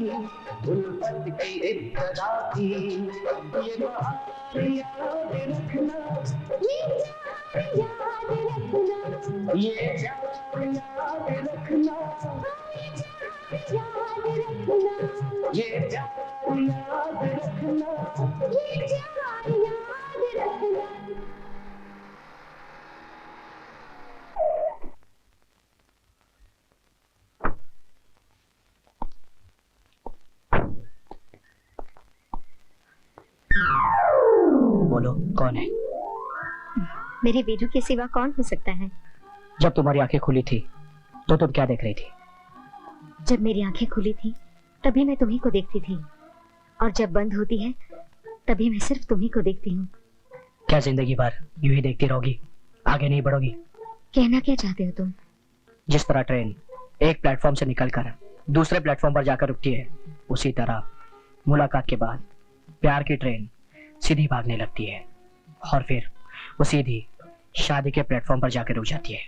Speaker 15: उल्फत की इब्तदा थी। ये बहार याद रखना, ये प्यार याद रखना, ये प्यार याद रखना, याद रखना, ये प्यार याद रखना, ये प्यार याद रखना।
Speaker 17: बोलो कौन है?
Speaker 16: मेरे वीरू के सिवा कौन हो सकता है?
Speaker 17: जब तुम्हारी आंखें खुली थी तो तुम क्या देख रही थी?
Speaker 16: जब मेरी आंखें खुली थी तभी मैं तुम्ही को देखती थी, और जब बंद होती है तभी मैं सिर्फ तुम्ही को देखती हूँ।
Speaker 17: क्या जिंदगी भर यूं ही देखती रहोगी, आगे नहीं बढ़ोगी?
Speaker 16: कहना क्या चाहते हो तुम?
Speaker 17: जिस तरह ट्रेन एक प्लेटफॉर्म से निकलकर दूसरे प्लेटफॉर्म पर जाकर रुकती है, उसी तरह मुलाकात के बाद प्यार की ट्रेन सीधी भागने लगती है और फिर वो सीधी शादी के प्लेटफॉर्म पर जाकर रुक जाती है।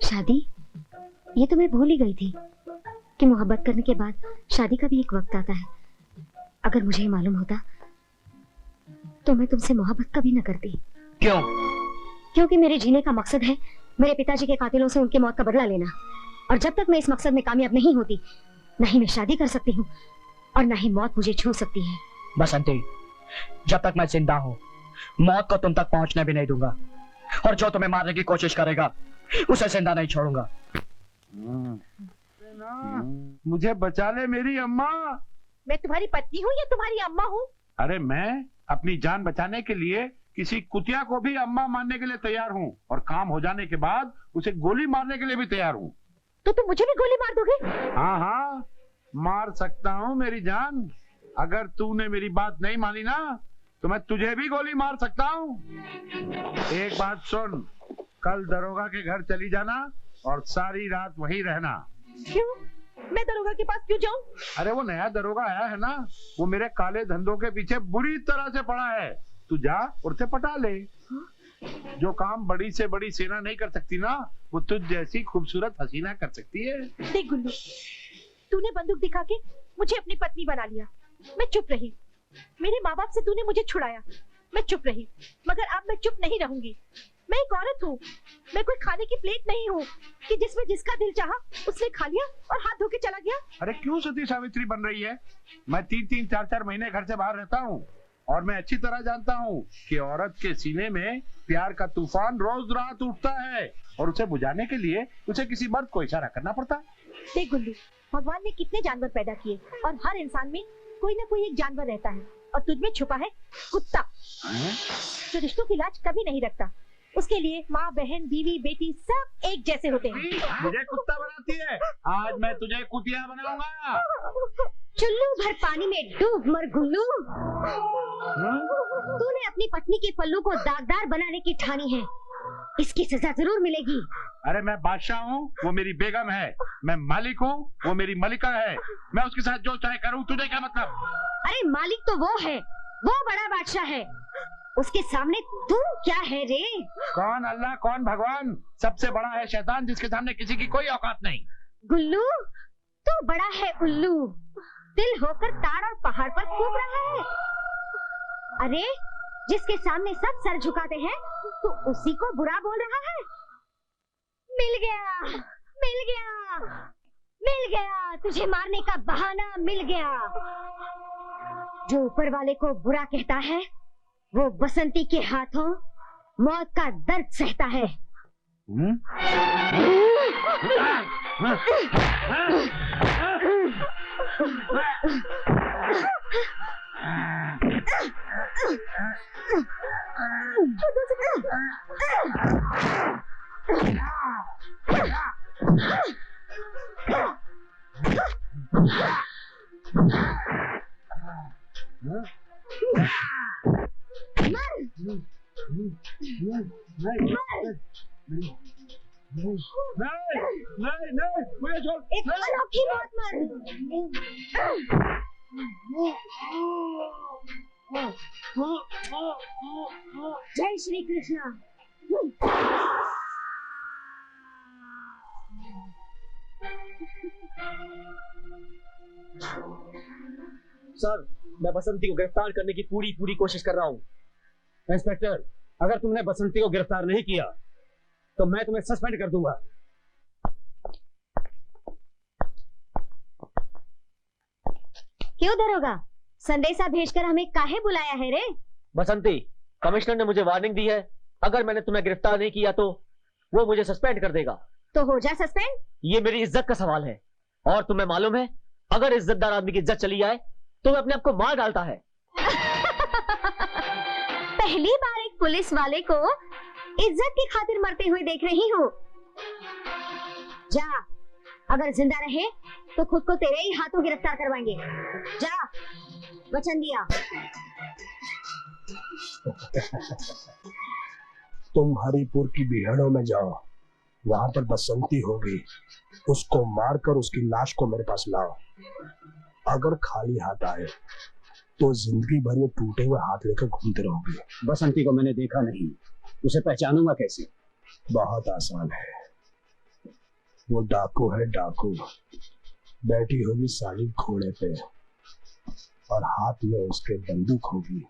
Speaker 16: शादी? ये तो मैं भूल ही गई थी कि मोहब्बत करने के बाद शादी का भी एक वक्त आता है। अगर मुझे मालूम होता तो मैं तुमसे मोहब्बत कभी न करती।
Speaker 17: क्यों?
Speaker 16: क्योंकि मेरे जीने का मकसद है मेरे पिताजी के कातिलों से उनकी मौत का बदला लेना, और जब तक मैं इस मकसद में कामयाब नहीं होती, न ही मैं शादी कर सकती हूँ और न ही मौत मुझे छू सकती है।
Speaker 17: बसंती, जब तक मैं जिंदा हूँ मौत को तुम तक पहुंचने भी नहीं दूंगा, और जो तुम्हें मारने की कोशिश करेगा उसे जिंदा नहीं छोड़ूंगा।
Speaker 8: मुझे बचा ले मेरी अम्मा।
Speaker 12: मैं तुम्हारी पत्नी हूँ या तुम्हारी अम्मा हूँ?
Speaker 8: अरे मैं अपनी जान बचाने के लिए किसी कुतिया को भी अम्मा मानने के लिए तैयार हूँ, और काम हो जाने के बाद उसे गोली मारने के लिए भी तैयार हूँ।
Speaker 12: तो तुम मुझे भी गोली मार दोगे?
Speaker 8: हाँ हाँ, मार सकता हूँ मेरी जान। अगर तूने मेरी बात नहीं मानी ना तो मैं तुझे भी गोली मार सकता हूँ। एक बात सुन, कल दरोगा के घर चली जाना और सारी रात वहीं रहना।
Speaker 12: क्यों? मैं दरोगा के पास क्यों जाऊं?
Speaker 8: अरे वो नया दरोगा आया है ना, वो मेरे काले धंधों के पीछे बुरी तरह से पड़ा है। तू जा और उसे पटा ले। जो काम बड़ी से बड़ी सेना नहीं कर सकती ना, वो तुझ जैसी खूबसूरत हसीना कर सकती है।
Speaker 12: देख गुल्लू, तूने बंदूक दिखा के मुझे अपनी पत्नी बना लिया। मैं चुप रही। मेरे माँ बाप से तूने मुझे छुड़ाया, मैं चुप रही। मगर अब मैं चुप नहीं रहूंगी। मैं एक औरत हूँ, मैं कोई खाने की प्लेट नहीं हूँ कि जिसमें जिसका दिल चाहा उसने खा लिया और हाथ धो के चला गया।
Speaker 8: अरे क्यों सती सावित्री बन रही है? मैं 3-3, 4-4 महीने घर से बाहर रहता हूँ, और मैं अच्छी तरह जानता हूँ कि औरत के सीने में प्यार का तूफान रोज रात उठता है, और उसे बुझाने के लिए उसे किसी मर्द को इशारा करना पड़ता है।
Speaker 12: देख गुल्लू, भगवान ने कितने जानवर पैदा किए और हर इंसान में कोई ना कोई एक जानवर रहता है, और तुझ में छुपा है कुत्ता, जो रिश्तों की लाज कभी नहीं रखता। उसके लिए माँ, बहन, बीवी, बेटी सब एक जैसे होते हैं।
Speaker 8: मुझे कुत्ता बनाती है, आज मैं तुझे कुतिया बनाऊंगा।
Speaker 16: चुल्लू भर पानी में डूब मर गुल्लू। तूने अपनी पत्नी के पल्लू को दागदार बनाने की ठानी है, इसकी सजा जरूर मिलेगी।
Speaker 8: अरे मैं बादशाह हूँ, वो मेरी बेगम है। मैं मालिक हूँ, वो मेरी मलिका है। मैं उसके साथ जो चाहे करूँ, तुझे क्या मतलब?
Speaker 16: अरे मालिक तो वो है, वो बड़ा बादशाह है, उसके सामने तू क्या है रे?
Speaker 8: कौन अल्लाह, कौन भगवान? सबसे बड़ा है शैतान, जिसके सामने किसी की कोई औकात नहीं।
Speaker 16: गुल्लू, तू बड़ा है उल्लू, दिल होकर ताड़ और पहाड़ पर कूद रहा है। अरे जिसके सामने सब सर झुकाते हैं, तू उसी को बुरा बोल रहा है। मिल गया, मिल गया, मिल गया, तुझे मारने का बहाना मिल गया। जो ऊपर वाले को बुरा कहता है, वो बसंती के हाथों मौत का दर्द सहता है।
Speaker 8: नहीं, मुझे छोड़।
Speaker 16: एक अनोखी मौत मर। जय श्री कृष्ण।
Speaker 6: सर, मैं बसंती को गिरफ्तार करने की पूरी कोशिश कर रहा हूँ।
Speaker 9: इंस्पेक्टर, अगर तुमने बसंती को गिरफ्तार नहीं किया तो मैं तुम्हें सस्पेंड कर दूंगा।
Speaker 16: क्यों दरोगा, संदेशा भेजकर हमें काहे बुलाया है रे?
Speaker 6: बसंती, कमिश्नर ने मुझे वार्निंग दी है, अगर मैंने तुम्हें गिरफ्तार नहीं किया तो वो मुझे सस्पेंड कर देगा।
Speaker 16: तो हो जा सस्पेंड।
Speaker 6: ये मेरी इज्जत का सवाल है, और तुम्हें मालूम है अगर इज्जतदार आदमी की इज्जत चली जाए तो वो अपने आप को मार डालता है।
Speaker 16: पहली बार एक पुलिस वाले को इज्जत की खातिर मरते हुए देख रही हूँ। जा, अगर जिंदा रहे तो खुद को तेरे ही हाथों गिरफ्तार करवाएंगे। जा, वचन दिया।
Speaker 5: तुम हरिपुर की बिहड़ों में जाओ, वहां पर बसंती होगी, उसको मारकर उसकी लाश को मेरे पास लाओ। अगर खाली हाथ आए तो जिंदगी भर ये टूटे हुए हाथ लेकर घूमते रहोगे।
Speaker 9: बसंती को मैंने देखा नहीं, उसे पहचानूंगा कैसे?
Speaker 5: बहुत आसान है, वो डाकू है, डाकू। बैठी होगी साली घोड़े पे और हाथ में उसके बंदूक होगी।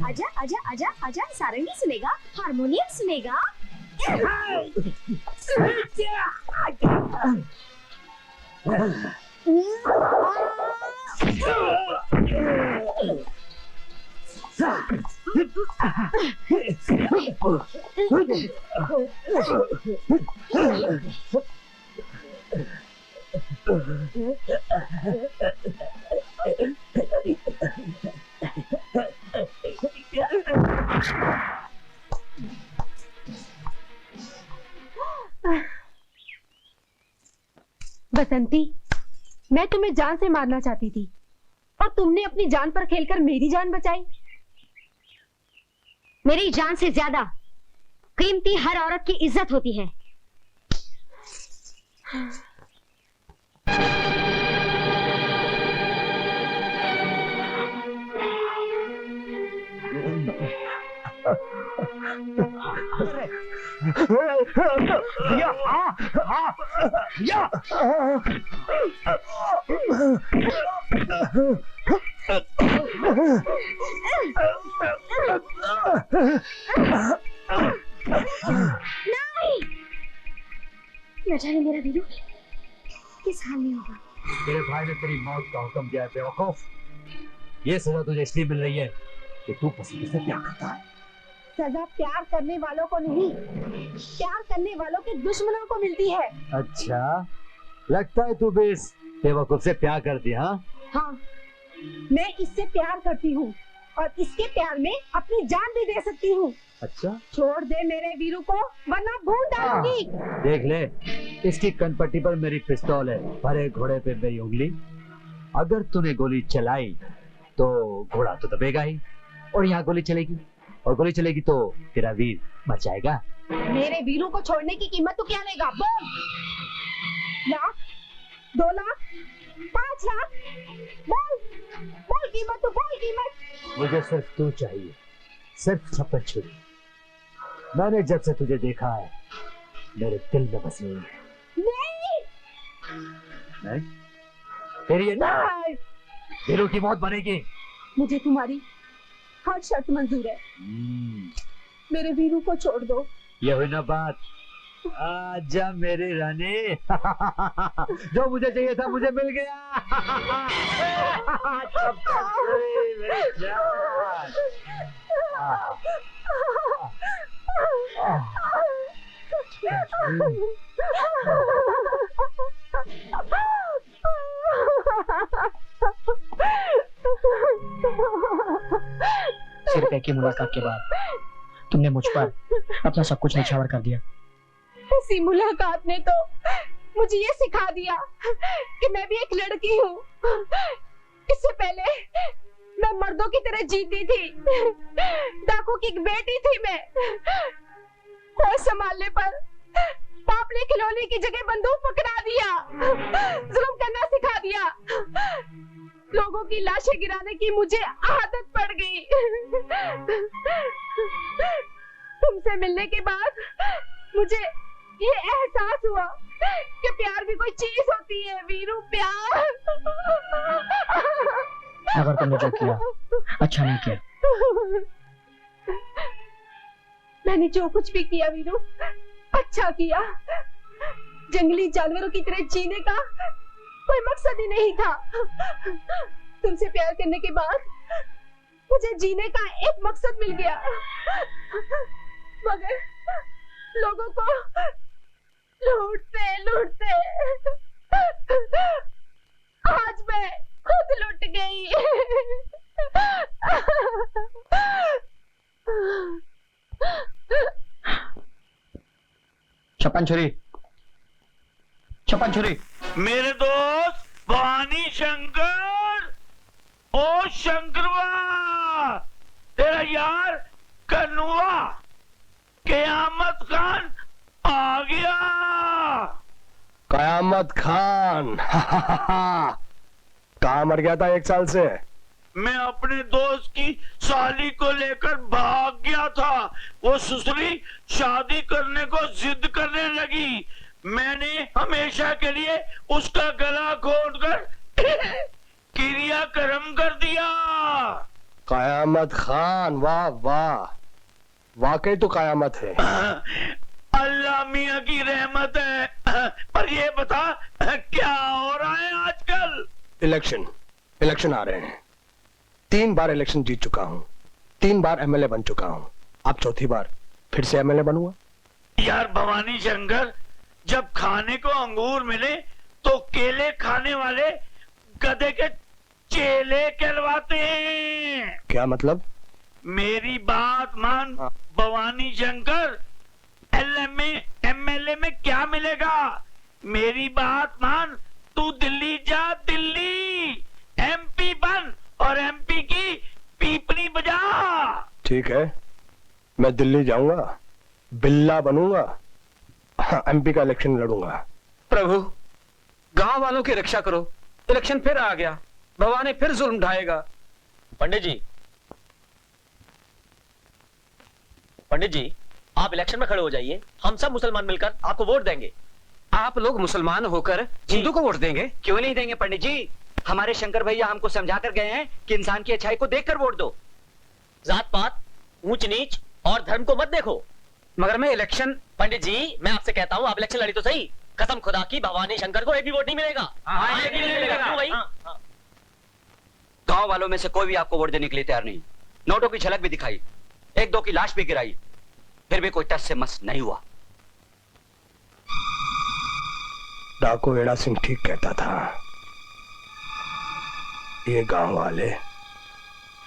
Speaker 16: आजा आजा आजा आजा, सारंगी सुनेगा, हारमोनियम सुनेगा।
Speaker 12: बसंती, मैं तुम्हें जान से मारना चाहती थी और तुमने अपनी जान पर खेलकर मेरी जान बचाई।
Speaker 16: मेरी जान से ज्यादा कीमती हर औरत की इज्जत होती है। नहीं, न जाने मेरा वीरू किस हाल में होगा।
Speaker 11: तेरे भाई ने तेरी मौत का हुक्म दिया है बेवकूफ। ये सजा तुझे इसलिए मिल रही है कि तू पसंद से प्यार करता है।
Speaker 12: सजा प्यार करने वालों को नहीं, प्यार करने वालों के दुश्मनों को मिलती है।
Speaker 11: अच्छा, लगता है तू भी इस बेवकूफ से प्यार करती है।
Speaker 12: हाँ, मैं इससे प्यार करती हूँ और इसके प्यार में अपनी जान भी दे सकती हूँ।
Speaker 11: अच्छा,
Speaker 12: छोड़ दे मेरे वीरू को वरना भून डालूंगी।
Speaker 11: देख ले, इसकी कनपट्टी पर मेरी पिस्तौल है, भरे घोड़े पे मेरी उंगली। अगर तूने गोली चलाई तो घोड़ा तो दबेगा ही, और यहाँ गोली चलेगी और गोली चलेगी तो तेरा वीर मर जाएगा।
Speaker 12: मेरे वीरू को छोड़ने की कीमत तो क्या लेगा? बोल। लाख, 2 लाख, 5 लाख, बोल बोल कीमत, तो बोल कीमत।
Speaker 11: मुझे सिर्फ तू चाहिए, सिर्फ 56 छुरी। मैंने जब से तुझे देखा है मेरे दिल में बसी हुई है। नहीं, तेरी ये नहीं, वीरू की मौत बनेगी।
Speaker 12: मुझे तुम्हारी हर शर्त मंजूर है। मेरे वीरू को छोड़ दो।
Speaker 11: ये हुई ना बात। आजा मेरी रानी। जो मुझे चाहिए था मुझे मिल गया।
Speaker 17: सिर्फ एक ही मुलाकात के बाद तुमने मुझ पर अपना सब कुछ निछावर कर दिया।
Speaker 12: इसी मुलाकात ने तो मुझे ये सिखा दिया कि मैं भी एक लड़की हूँ। इससे पहले मैं मर्दों की तरह जीती थी, डाकू की एक बेटी थी मैं। होश संभालने पर बाप ने खिलौने की जगह बंदूक पकड़ा दिया, जुल्म करना सिखा दिया। लोगों की लाशें गिराने की मुझे आदत पड़ गई। तुमसे मिलने के बाद मुझे ये एहसास हुआ कि प्यार भी कोई चीज होती है वीरू, प्यार।
Speaker 17: अगर तुमने जो किया अच्छा नहीं किया।
Speaker 12: मैंने जो कुछ भी किया वीरू अच्छा किया। जंगली जानवरों की तरह जीने का कोई मकसद ही नहीं था। तुमसे प्यार करने के बाद मुझे जीने का एक मकसद मिल गया, मगर लोगों को लूटते लूटते आज मैं खुद लुट गई।
Speaker 11: छप्पन छुरी, छप्पन छुरी।
Speaker 3: मेरे दोस्त भवानी शंकर, ओ शंकरवा, तेरा यार कन्नुआ कयामत खान आ गया।
Speaker 5: कयामत खान कहाँ मर गया था 1 साल से?
Speaker 3: मैं अपने दोस्त की साली को लेकर भाग गया था। वो सुसरी शादी करने को जिद करने लगी। मैंने हमेशा के लिए उसका गला घोंटकर क्रियाक्रम कर दिया।
Speaker 5: कयामत खान, वाह वाह, वाकई तो कयामत है।
Speaker 3: अल्लाह मियाँ की रहमत है। पर ये बता क्या हो रहा है आजकल?
Speaker 5: इलेक्शन आ रहे हैं। 3 बार इलेक्शन जीत चुका हूँ, 3 बार एमएलए बन चुका हूँ। अब चौथी बार फिर से एमएलए बनूंगा।
Speaker 3: यार भवानी शंकर, जब खाने को अंगूर मिले तो केले खाने वाले गधे के चेले कहलवाते हैं।
Speaker 5: क्या मतलब?
Speaker 3: मेरी बात मान भवानी शंकर, एमएलए में क्या मिलेगा? मेरी बात मान, तू दिल्ली जा, दिल्ली एमपी बन और एमपी की पीपनी बजा।
Speaker 5: ठीक है, मैं दिल्ली जाऊंगा, बिल्ला बनूंगा, एमपी का इलेक्शन लड़ूंगा।
Speaker 9: प्रभु, गांव वालों की रक्षा करो। इलेक्शन फिर आ गया, भवानी फिर जुल्म ढाएगा।
Speaker 6: पंडित जी, आप इलेक्शन में खड़े हो जाइए। हम सब मुसलमान मिलकर आपको वोट देंगे।
Speaker 9: आप लोग मुसलमान होकर हिंदू को वोट देंगे?
Speaker 11: क्यों नहीं देंगे पंडित जी? हमारे शंकर भैया हमको समझा कर गए हैं कि इंसान की अच्छाई को देखकर वोट दो।
Speaker 6: जात पात, ऊंच नीच और धर्म को मत देखो।
Speaker 9: मगर मैं इलेक्शन...
Speaker 6: पंडित जी, मैं आपसे कहता हूँ, आप इलेक्शन लड़ी तो सही। कसम खुदा की, भवानी शंकर को एक भी वोट नहीं मिलेगा। एक भी नहीं मिलेगा। क्यों भाई?
Speaker 11: गांव वालों में से कोई भी आपको वोट देने के लिए तैयार नहीं। नोटों की झलक भी दिखाई, 1-2 की लाश भी गिराई, फिर भी कोई टस से मस नहीं हुआ।
Speaker 5: डाकू एड़ा सिंह ठीक कहता था, ये गांव वाले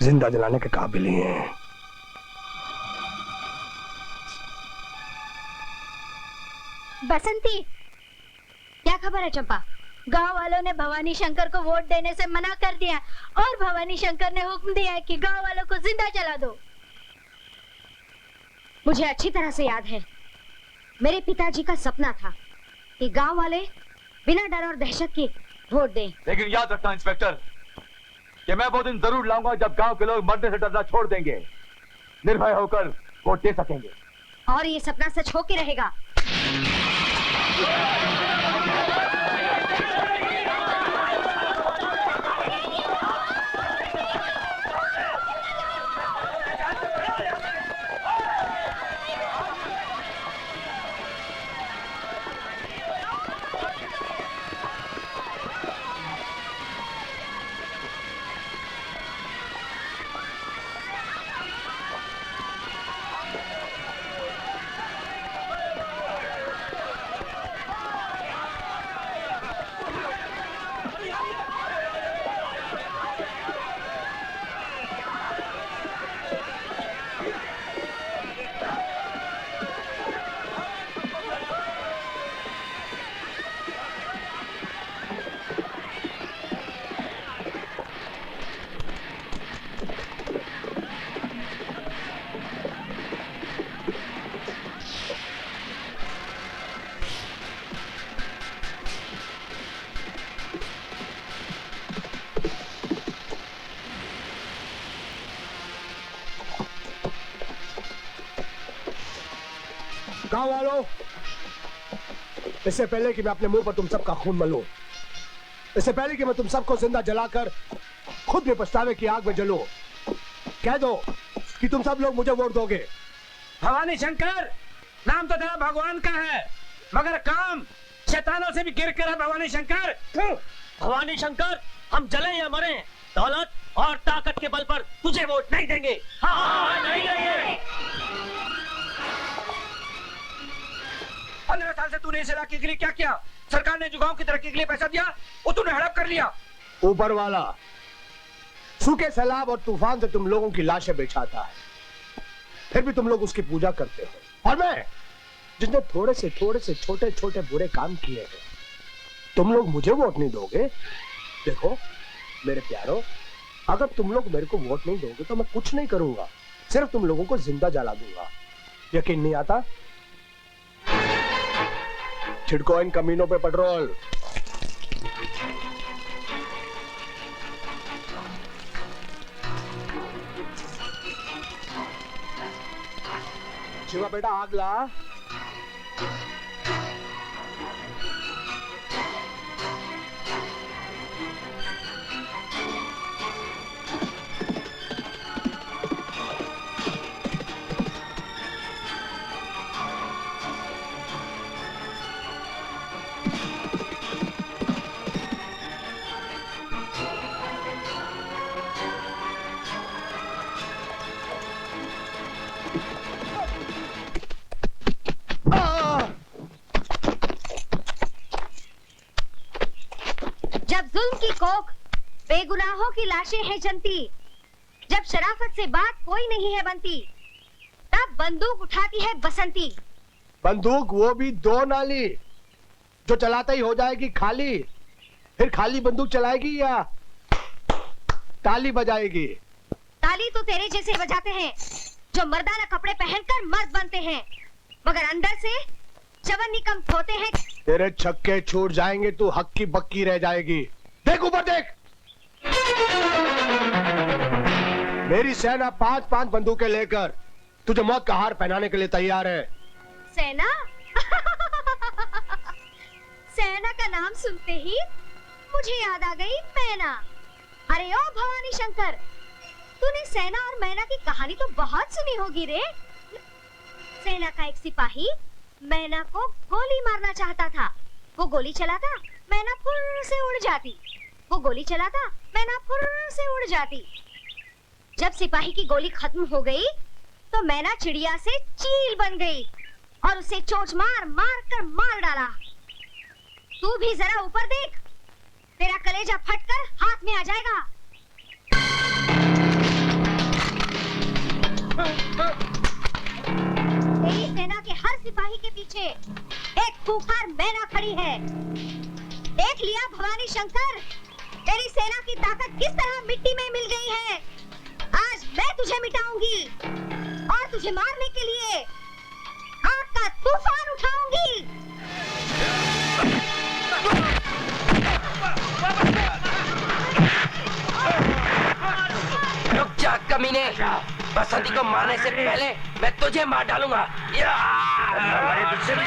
Speaker 5: जिंदा जलाने के काबिल ही हैं।
Speaker 16: बसंती, क्या खबर है चंपा? गांव वालों ने भवानी शंकर को वोट देने से मना कर दिया और भवानी शंकर ने हुक्म दिया है कि गांव वालों को जिंदा जला दो। मुझे अच्छी तरह से याद है, मेरे पिताजी का सपना था कि गांव वाले बिना डर और दहशत के वोट दें।
Speaker 7: लेकिन याद रखना इंस्पेक्टर, कि मैं वो दिन जरूर लाऊंगा जब गांव के लोग मरने से डरना छोड़ देंगे, निर्भय होकर वोट दे सकेंगे।
Speaker 16: और ये सपना सच होके रहेगा।
Speaker 5: गांव वालों, इससे पहले कि मैं अपने मुंह पर तुम सबका खून मलूं, इससे पहले कि मैं तुम सबको जिंदा जलाकर खुद भी पछतावे की आग में जलूं, कह दो कि तुम सब लोग मुझे वोट दोगे।
Speaker 9: भवानी शंकर, नाम तो तेरा भगवान का है, मगर काम शैतानों से भी गिर कर है भवानी शंकर।
Speaker 6: भवानी शंकर, हम जले या मरे, दौलत और ताकत के बल पर तुझे वोट नहीं देंगे। हाँ, नहीं देंगे।
Speaker 9: 15 साल से तूने इस इलाके के लिए क्या किया? सरकार ने जो गांव की तरक्की के लिए पैसा दिया वो तूने हड़प कर लिया।
Speaker 5: ऊपर वाला सूखे सैलाब और तूफान से तुम लोगों की लाशें बिछाता है, फिर भी तुम लोग उसकी पूजा करते हो। और मैं, जिसने थोड़े से छोटे छोटे बुरे काम किए हैं, तुम लोग मुझे वोट नहीं दोगे? देखो मेरे प्यारो, अगर तुम लोग मेरे को वोट नहीं दोगे तो मैं कुछ नहीं करूंगा, सिर्फ तुम लोगों को जिंदा जला दूंगा। यकीन नहीं आता? छिड़को इन कमीनों पे पेट्रोल। शिवा बेटा आग ला।
Speaker 16: जब जुल्म की कोख बेगुनाहों की लाशें हैं जनती, जब शराफत से बात कोई नहीं है बनती, तब बंदूक उठाती है बसंती।
Speaker 5: बंदूक वो भी 2 नाली, जो चलाता ही हो जाएगी खाली, फिर खाली बंदूक चलाएगी या ताली बजाएगी?
Speaker 16: ताली तो तेरे जैसे बजाते हैं जो मर्दाना कपड़े पहनकर मर्द बनते हैं, मगर अंदर से चवन्नी कम खोते हैं।
Speaker 5: तेरे छक्के छूट जाएंगे, तू हक्की बक्की रह जाएगी। देख ऊपर देख, मेरी सेना 5-5 बंदूकें लेकर तुझे मौत का हार पहनाने के लिए तैयार है।
Speaker 16: सेना? सेना का नाम सुनते ही मुझे याद आ गई मैना। अरे ओ भवानी शंकर, तूने सेना और मैना की कहानी तो बहुत सुनी होगी रे। सेना का एक सिपाही मैना को गोली मारना चाहता था, वो गोली चलाता, मैना फुर्र से उड़ जाती, वो गोली चलाता, मैना फुर्र से उड़ जाती। जब सिपाही की गोली खत्म हो गई तो मैना चिड़िया से चील बन गई और उसे चोंच मार मार कर मार डाला। तू भी जरा ऊपर देख, तेरा कलेजा फटकर हाथ में आ जाएगा। तेरी सेना के हर सिपाही के पीछे एक खूंखार मैना खड़ी है। देख लिया भवानी शंकर, तेरी सेना की ताकत किस तरह मिट्टी में मिल गई है। आज मैं तुझे मिटाऊंगी और तुझे मारने के लिए आग का तूफान उठाऊंगी।
Speaker 13: रुक जा कमीने, बसंती को मारने से पहले मैं तुझे मार डालूंगा। हमारे दुश्मन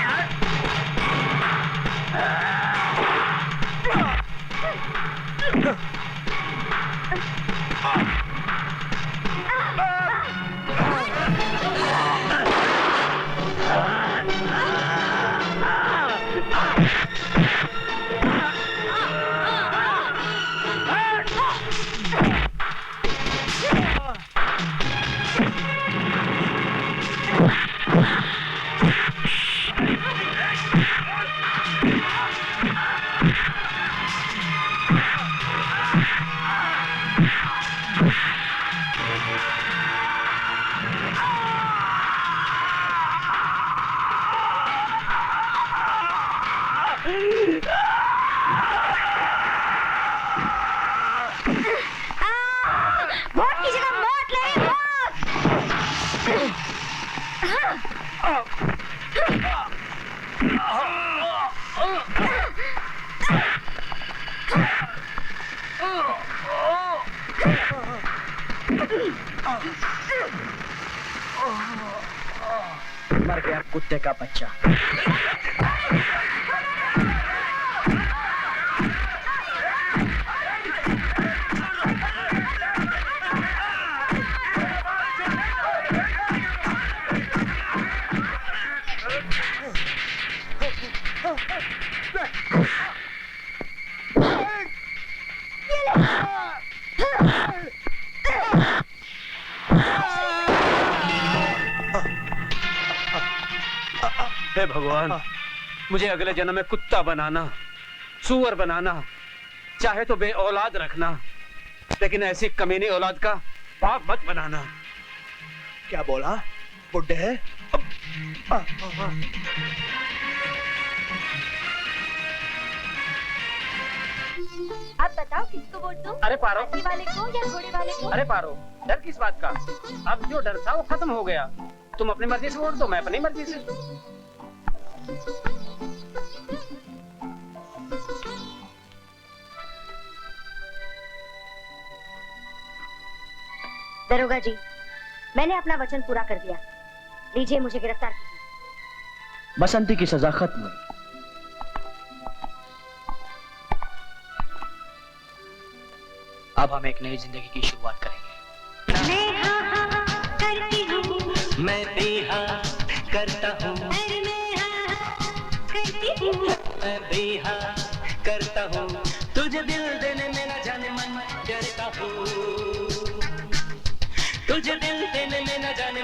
Speaker 16: वोट की जगह मौत ले,
Speaker 17: मर गया कुत्ते का बच्चा।
Speaker 9: हे भगवान, मुझे अगले जन्म में कुत्ता बनाना, सुअर बनाना, चाहे तो बे औलाद रखना, लेकिन ऐसी कमीनी औलाद का बाप मत बनाना।
Speaker 5: क्या बोला? बुड्ढे है?
Speaker 12: अब बताओ किसको वोट दूं?
Speaker 9: अरे पारो,
Speaker 12: हाथी वाले को या घोड़े वाले को?
Speaker 9: अरे पारो, डर किस बात का? अब जो डर था वो खत्म हो गया। तुम अपनी मर्जी से वोट दो, मैं अपनी मर्जी से।
Speaker 16: दरोगा जी, मैंने अपना वचन पूरा कर दिया। लीजिए मुझे गिरफ्तार कीजिए।
Speaker 17: बसंती की सजा खत्म हुई। अब हम एक नई जिंदगी की शुरुआत करेंगे।
Speaker 14: मैं हाँ हाँ करती हूँ,
Speaker 15: मैं भी हाँ करता हूँ,
Speaker 14: अरे मैं हाँ करती हूँ,
Speaker 15: मैं भी हाँ करता हूँ, तुझे दिल देने में न जाने मन डरता हूँ, तुझे दिल देने में न जाने